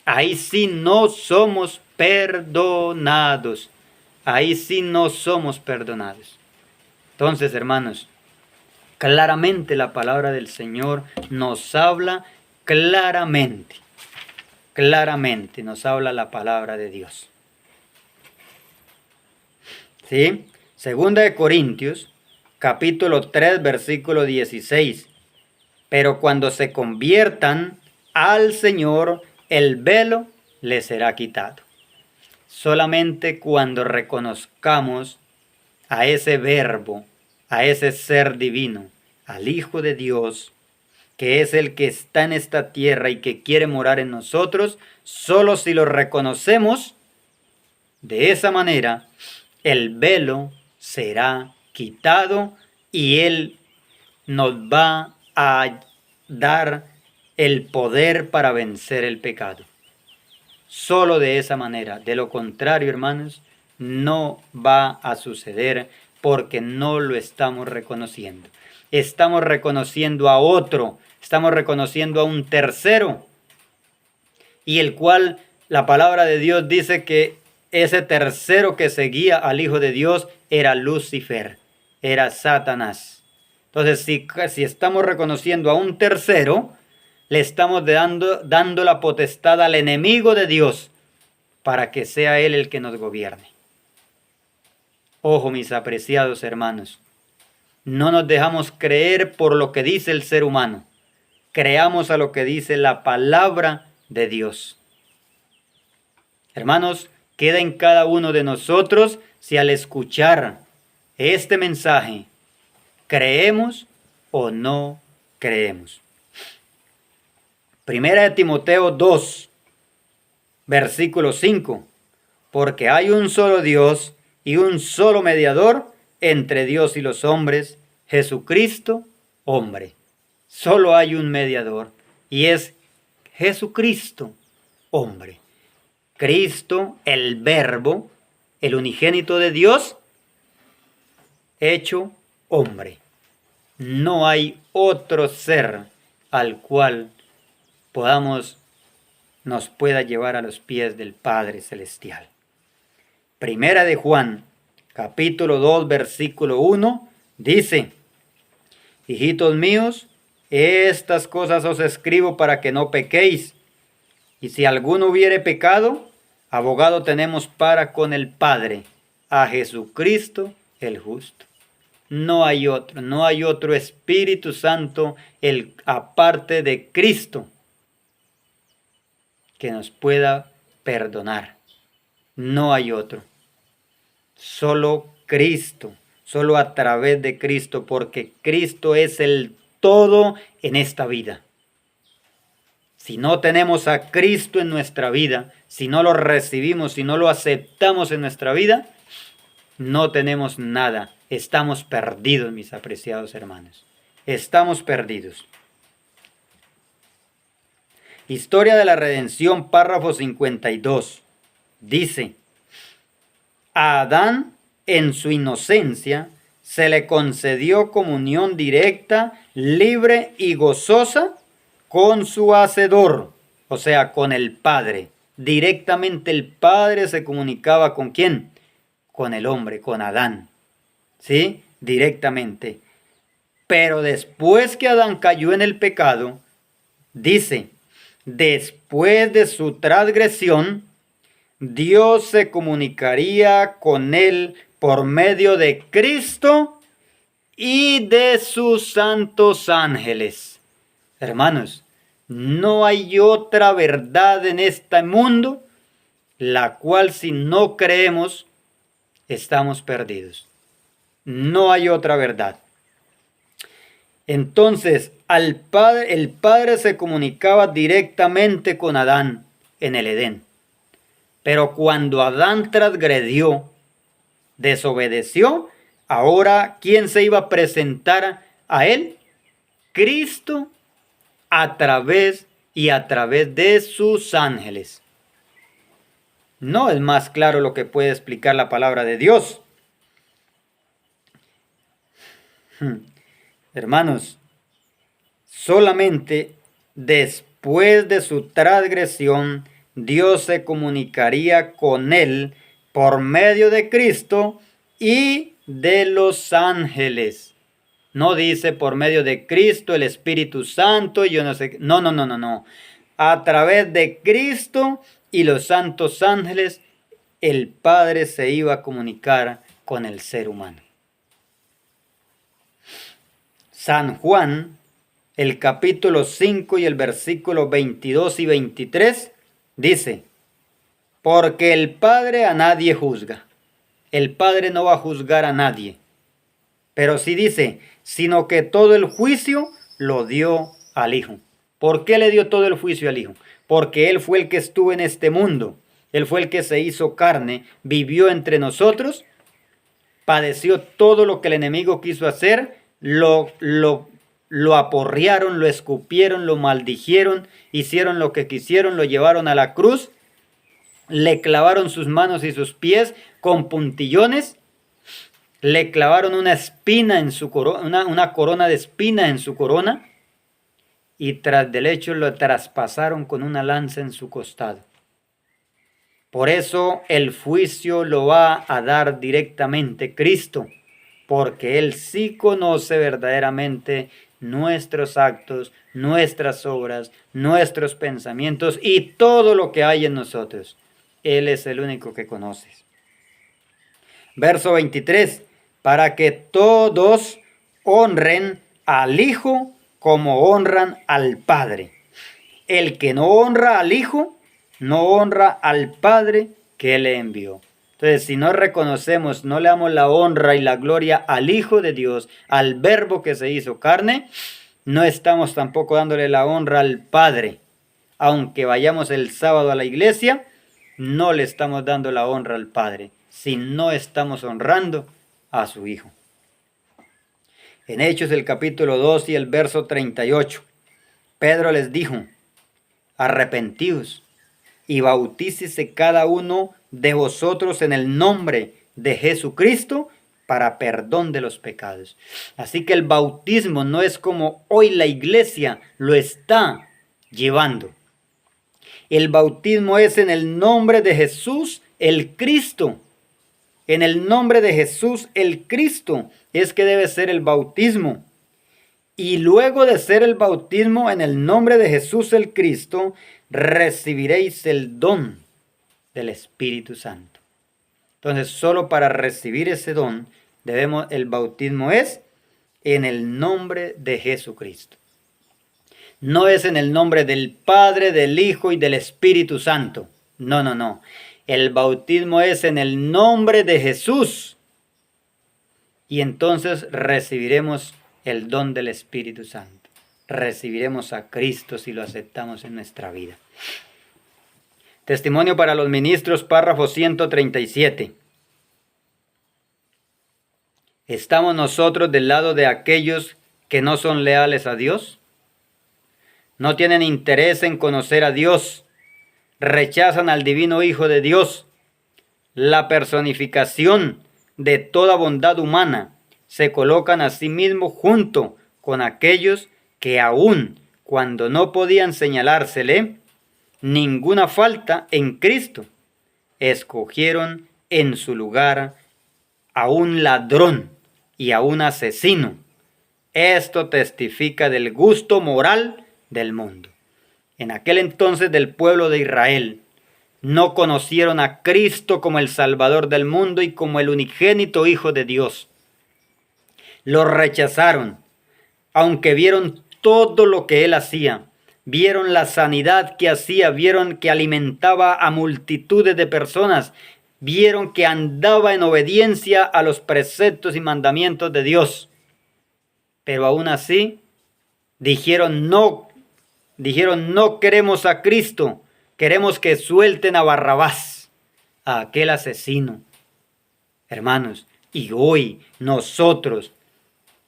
Ahí sí no somos perdonados. Ahí sí no somos perdonados. Entonces, hermanos, claramente la palabra del Señor nos habla claramente nos habla la palabra de Dios. ¿Sí? Segunda de Corintios, capítulo 3, versículo 16. Pero cuando se conviertan al Señor, el velo les será quitado. Solamente cuando reconozcamos a ese Verbo, a ese ser divino, al Hijo de Dios, que es el que está en esta tierra y que quiere morar en nosotros, solo si lo reconocemos de esa manera, el velo será quitado y Él nos va a dar el poder para vencer el pecado. Solo de esa manera. De lo contrario, hermanos, no va a suceder porque no lo estamos reconociendo. Estamos reconociendo a otro, estamos reconociendo a un tercero, y el cual la palabra de Dios dice que ese tercero que seguía al Hijo de Dios era Lucifer, era Satanás. Entonces, si estamos reconociendo a un tercero, le estamos dando la potestad al enemigo de Dios para que sea él el que nos gobierne. Ojo, mis apreciados hermanos, no nos dejamos creer por lo que dice el ser humano. Creamos a lo que dice la palabra de Dios. Hermanos, queda en cada uno de nosotros si al escuchar este mensaje creemos o no creemos. Primera de Timoteo 2, versículo 5. Porque hay un solo Dios y un solo mediador entre Dios y los hombres, Jesucristo, hombre. Solo hay un mediador y es Jesucristo, hombre. Cristo, el Verbo, el unigénito de Dios, hecho hombre. No hay otro ser al cual nos pueda llevar a los pies del Padre Celestial. Primera de Juan, capítulo 2, versículo 1, dice: Hijitos míos, estas cosas os escribo para que no pequéis. Y si alguno hubiere pecado, abogado tenemos para con el Padre, a Jesucristo el justo. No hay otro Espíritu Santo aparte de Cristo que nos pueda perdonar. No hay otro. Solo Cristo, solo a través de Cristo, porque Cristo es el todo en esta vida. Si no tenemos a Cristo en nuestra vida, si no lo recibimos, si no lo aceptamos en nuestra vida, no tenemos nada. Estamos perdidos, mis apreciados hermanos. Estamos perdidos. Historia de la Redención, párrafo 52. Dice: a Adán, en su inocencia, se le concedió comunión directa, libre y gozosa con su Hacedor, o sea, con el Padre. Directamente el Padre se comunicaba ¿con quién? Con el hombre, con Adán. ¿Sí? Directamente. Pero después que Adán cayó en el pecado, dice, después de su transgresión, Dios se comunicaría con él por medio de Cristo y de sus santos ángeles. Hermanos, no hay otra verdad en este mundo, la cual si no creemos, estamos perdidos. No hay otra verdad. Entonces, el Padre se comunicaba directamente con Adán en el Edén. Pero cuando Adán transgredió, desobedeció, ahora, ¿quién se iba a presentar a él? Cristo a través de sus ángeles. No es más claro lo que puede explicar la palabra de Dios. Hermanos, solamente después de su transgresión, Dios se comunicaría con él por medio de Cristo y de los ángeles. No dice por medio de Cristo, el Espíritu Santo, yo no sé. No. A través de Cristo y los santos ángeles, el Padre se iba a comunicar con el ser humano. San Juan, el capítulo 5 y el versículo 22 y 23, dice, porque el Padre a nadie juzga. El Padre no va a juzgar a nadie. Pero sí dice, sino que todo el juicio lo dio al Hijo. ¿Por qué le dio todo el juicio al Hijo? Porque Él fue el que estuvo en este mundo. Él fue el que se hizo carne, vivió entre nosotros, padeció todo lo que el enemigo quiso hacer, lo aporrearon, lo escupieron, lo maldijeron, hicieron lo que quisieron, lo llevaron a la cruz, le clavaron sus manos y sus pies con puntillones, le clavaron una espina en su corona, una corona de espina en su corona, y tras del hecho lo traspasaron con una lanza en su costado. Por eso el juicio lo va a dar directamente Cristo, porque Él sí conoce verdaderamente nuestros actos, nuestras obras, nuestros pensamientos y todo lo que hay en nosotros. Él es el único que conoce. Verso 23, para que todos honren al Hijo como honran al Padre. El que no honra al Hijo, no honra al Padre que le envió. Entonces, si no reconocemos, no le damos la honra y la gloria al Hijo de Dios, al Verbo que se hizo carne, no estamos tampoco dándole la honra al Padre. Aunque vayamos el sábado a la iglesia, no le estamos dando la honra al Padre, si no estamos honrando a su Hijo. En Hechos el capítulo 2 y el verso 38, Pedro les dijo, arrepentíos y bautícese cada uno de vosotros en el nombre de Jesucristo para perdón de los pecados. Así que el bautismo no es como hoy la iglesia lo está llevando. El bautismo es en el nombre de Jesús, el Cristo. En el nombre de Jesús, el Cristo, es que debe ser el bautismo. Y luego de ser el bautismo en el nombre de Jesús, el Cristo, recibiréis el don del Espíritu Santo. Entonces, solo para recibir ese don, el bautismo es en el nombre de Jesucristo. No es en el nombre del Padre, del Hijo y del Espíritu Santo. No. El bautismo es en el nombre de Jesús. Y entonces recibiremos el don del Espíritu Santo. Recibiremos a Cristo si lo aceptamos en nuestra vida. Testimonio para los ministros, párrafo 137. ¿Estamos nosotros del lado de aquellos que no son leales a Dios? No tienen interés en conocer a Dios, rechazan al divino Hijo de Dios, la personificación de toda bondad humana, se colocan a sí mismos junto con aquellos que aún cuando no podían señalársele ninguna falta en Cristo, escogieron en su lugar a un ladrón y a un asesino. Esto testifica del gusto moral del mundo. En aquel entonces del pueblo de Israel no conocieron a Cristo como el Salvador del mundo y como el unigénito Hijo de Dios. Lo rechazaron, aunque vieron todo lo que Él hacía. Vieron la sanidad que hacía, vieron que alimentaba a multitudes de personas, vieron que andaba en obediencia a los preceptos y mandamientos de Dios. Pero aún así dijeron no queremos a Cristo, queremos que suelten a Barrabás, a aquel asesino. Hermanos, y hoy nosotros,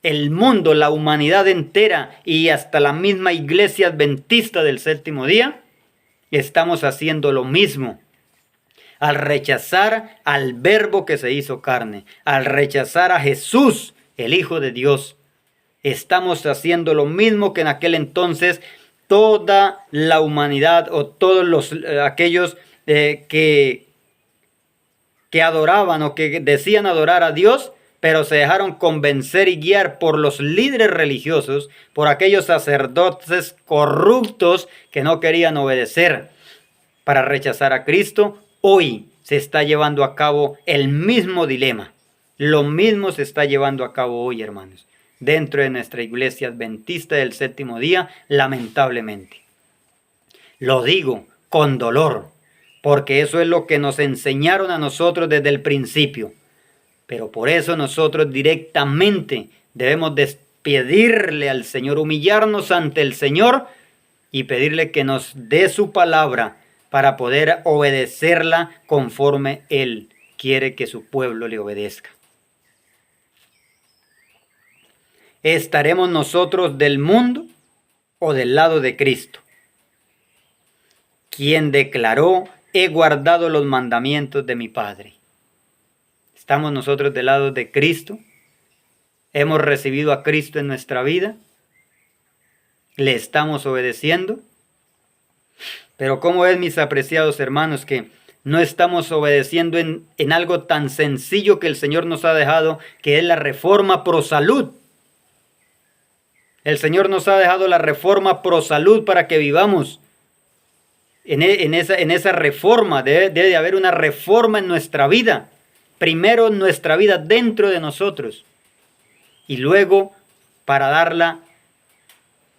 el mundo, la humanidad entera y hasta la misma iglesia adventista del séptimo día, estamos haciendo lo mismo. Al rechazar al Verbo que se hizo carne, al rechazar a Jesús, el Hijo de Dios, estamos haciendo lo mismo que en aquel entonces toda la humanidad o todos aquellos que adoraban o que decían adorar a Dios, pero se dejaron convencer y guiar por los líderes religiosos, por aquellos sacerdotes corruptos que no querían obedecer para rechazar a Cristo. Hoy se está llevando a cabo el mismo dilema. Lo mismo se está llevando a cabo hoy, hermanos, dentro de nuestra iglesia adventista del séptimo día, lamentablemente. Lo digo con dolor, porque eso es lo que nos enseñaron a nosotros desde el principio. Pero por eso nosotros directamente debemos pedirle al Señor, humillarnos ante el Señor y pedirle que nos dé su palabra para poder obedecerla conforme Él quiere que su pueblo le obedezca. ¿Estaremos nosotros del mundo o del lado de Cristo? Quien declaró, he guardado los mandamientos de mi Padre. ¿Estamos nosotros del lado de Cristo? ¿Hemos recibido a Cristo en nuestra vida? ¿Le estamos obedeciendo? Pero ¿cómo es, mis apreciados hermanos, que no estamos obedeciendo en algo tan sencillo que el Señor nos ha dejado, que es la reforma pro salud? El Señor nos ha dejado la reforma pro salud para que vivamos. En esa reforma debe haber una reforma en nuestra vida. Primero nuestra vida dentro de nosotros y luego para darla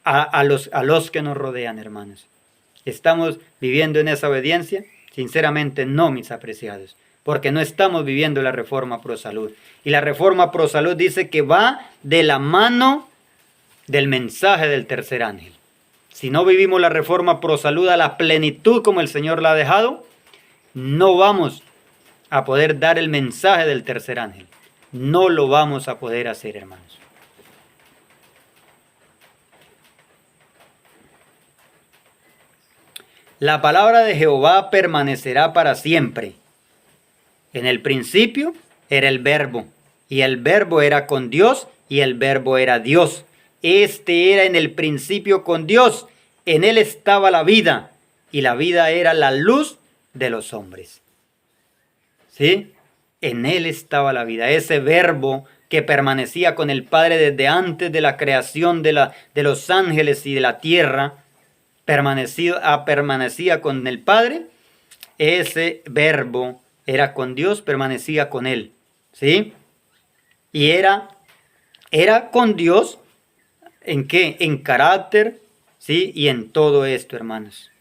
a los que nos rodean, hermanos. ¿Estamos viviendo en esa obediencia? Sinceramente no, mis apreciados, porque no estamos viviendo la reforma pro salud. Y la reforma pro salud dice que va de la mano del mensaje del tercer ángel. Si no vivimos la reforma pro salud a la plenitud como el Señor la ha dejado, no vamos a poder dar el mensaje del tercer ángel. No lo vamos a poder hacer, hermanos. La palabra de Jehová permanecerá para siempre. En el principio era el Verbo, y el Verbo era con Dios, y el Verbo era Dios. Este era en el principio con Dios. En él estaba la vida, y la vida era la luz de los hombres. ¿Sí? En él estaba la vida. Ese Verbo que permanecía con el Padre desde antes de la creación de los ángeles y de la tierra, permanecía con el Padre. Ese Verbo era con Dios, permanecía con él. ¿Sí? Y era con Dios, ¿en qué? En carácter, ¿sí? Y en todo esto, hermanos.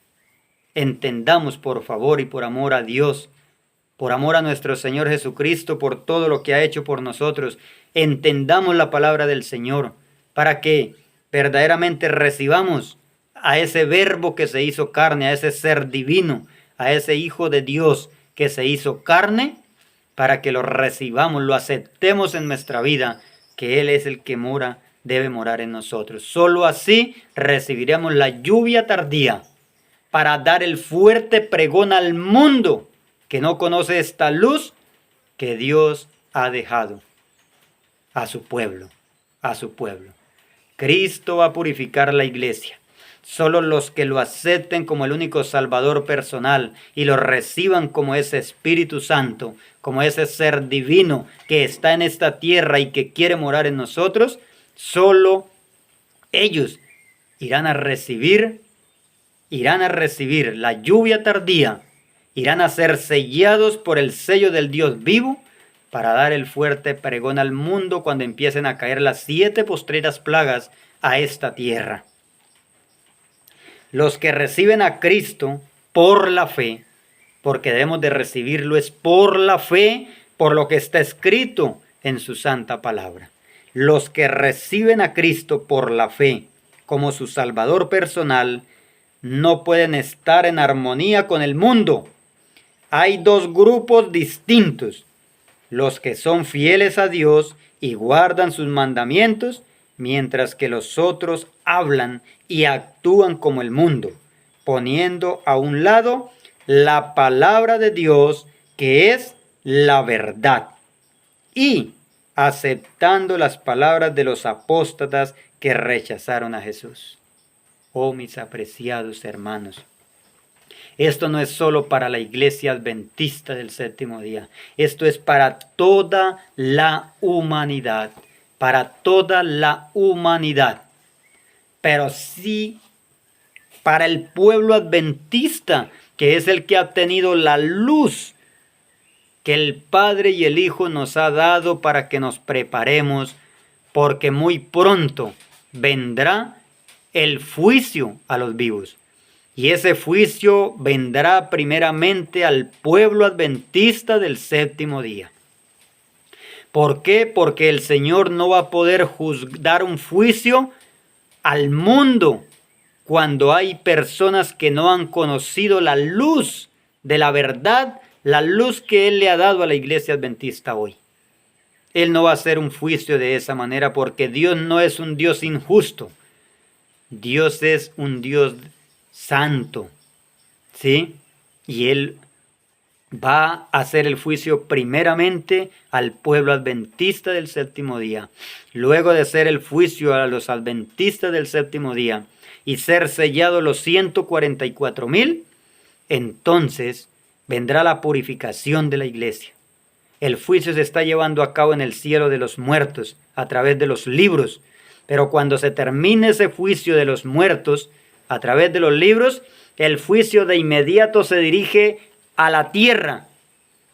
Entendamos, por favor, y por amor a Dios, por amor a nuestro Señor Jesucristo, por todo lo que ha hecho por nosotros, entendamos la palabra del Señor, para que verdaderamente recibamos a ese Verbo que se hizo carne, a ese ser divino, a ese Hijo de Dios que se hizo carne, para que lo recibamos, lo aceptemos en nuestra vida, que Él es el que debe morar en nosotros. Solo así recibiremos la lluvia tardía para dar el fuerte pregón al mundo que no conoce esta luz que Dios ha dejado. a su pueblo, a su pueblo. Cristo va a purificar la iglesia. Solo los que lo acepten como el único Salvador personal y lo reciban como ese Espíritu Santo, como ese ser divino que está en esta tierra y que quiere morar en nosotros, solo ellos irán a recibir la lluvia tardía, irán a ser sellados por el sello del Dios vivo para dar el fuerte pregón al mundo cuando empiecen a caer las 7 postreras plagas a esta tierra. Los que reciben a Cristo por la fe, porque debemos de recibirlo es por la fe, por lo que está escrito en su santa palabra. Los que reciben a Cristo por la fe como su Salvador personal, no pueden estar en armonía con el mundo. Hay 2 grupos distintos: los que son fieles a Dios y guardan sus mandamientos, mientras que los otros hablan y actúan como el mundo, poniendo a un lado la palabra de Dios, que es la verdad, y aceptando las palabras de los apóstatas que rechazaron a Jesús. Oh, mis apreciados hermanos, esto no es solo para la iglesia adventista del séptimo día, esto es para toda la humanidad, para toda la humanidad. Pero sí para el pueblo adventista, que es el que ha tenido la luz que el Padre y el Hijo nos ha dado para que nos preparemos, porque muy pronto vendrá el juicio a los vivos. Y ese juicio vendrá primeramente al pueblo adventista del séptimo día. ¿Por qué? Porque el Señor no va a poder dar un juicio al mundo cuando hay personas que no han conocido la luz de la verdad, la luz que Él le ha dado a la iglesia adventista hoy. Él no va a hacer un juicio de esa manera, porque Dios no es un Dios injusto. Dios es un Dios santo, ¿sí? Y Él va a hacer el juicio primeramente al pueblo adventista del séptimo día. Luego de hacer el juicio a los adventistas del séptimo día y ser sellados los 144,000, entonces vendrá la purificación de la iglesia. El juicio se está llevando a cabo en el cielo de los muertos a través de los libros. Pero cuando se termine ese juicio de los muertos a través de los libros, el juicio de inmediato se dirige a la tierra.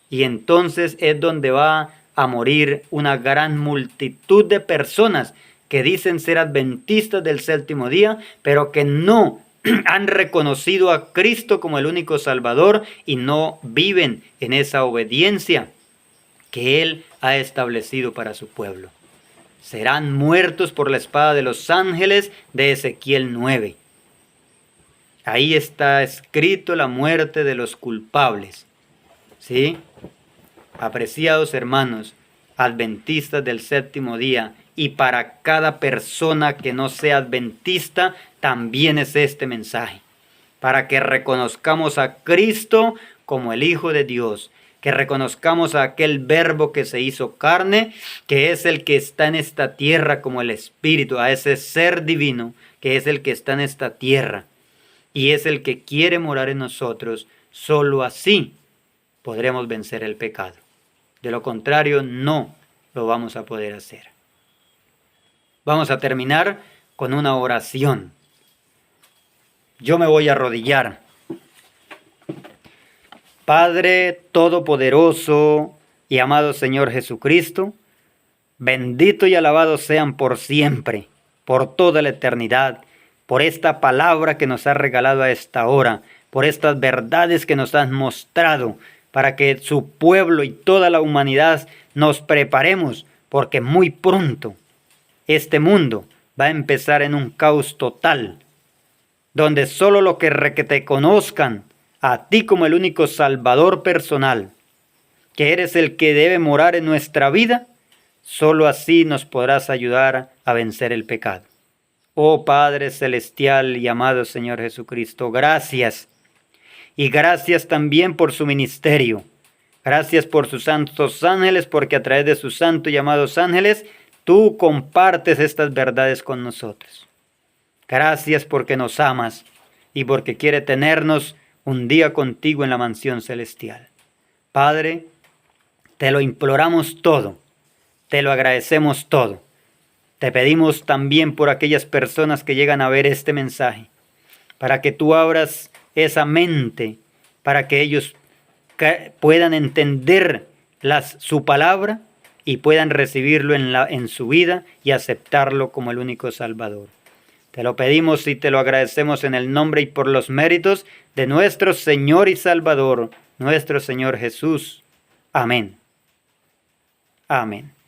Y entonces es donde va a morir una gran multitud de personas que dicen ser adventistas del séptimo día, pero que no han reconocido a Cristo como el único Salvador y no viven en esa obediencia que Él ha establecido para su pueblo. Serán muertos por la espada de los ángeles de Ezequiel 9. Ahí está escrito la muerte de los culpables. ¿Sí? Apreciados hermanos, adventistas del séptimo día, y para cada persona que no sea adventista, también es este mensaje. Para que reconozcamos a Cristo como el Hijo de Dios, que reconozcamos a aquel verbo que se hizo carne, que es el que está en esta tierra como el Espíritu, a ese ser divino, que es el que está en esta tierra, y es el que quiere morar en nosotros. Solo así podremos vencer el pecado. De lo contrario, no lo vamos a poder hacer. Vamos a terminar con una oración. Yo me voy a arrodillar. Padre Todopoderoso y amado Señor Jesucristo, bendito y alabado sean por siempre, por toda la eternidad, por esta palabra que nos has regalado a esta hora, por estas verdades que nos has mostrado, para que su pueblo y toda la humanidad nos preparemos, porque muy pronto este mundo va a empezar en un caos total, donde solo los que te conozcan a ti como el único Salvador personal, que eres el que debe morar en nuestra vida, solo así nos podrás ayudar a vencer el pecado. Oh Padre Celestial y amado Señor Jesucristo, gracias. Y gracias también por su ministerio. Gracias por sus santos ángeles, porque a través de sus santos y amados ángeles Tú compartes estas verdades con nosotros. Gracias porque nos amas y porque quiere tenernos un día contigo en la mansión celestial. Padre, te lo imploramos todo, te lo agradecemos todo. Te pedimos también por aquellas personas que llegan a ver este mensaje, para que tú abras esa mente, para que ellos puedan entender su palabra y puedan recibirlo en su vida y aceptarlo como el único Salvador. Te lo pedimos y te lo agradecemos en el nombre y por los méritos de nuestro Señor y Salvador, nuestro Señor Jesús. Amén. Amén.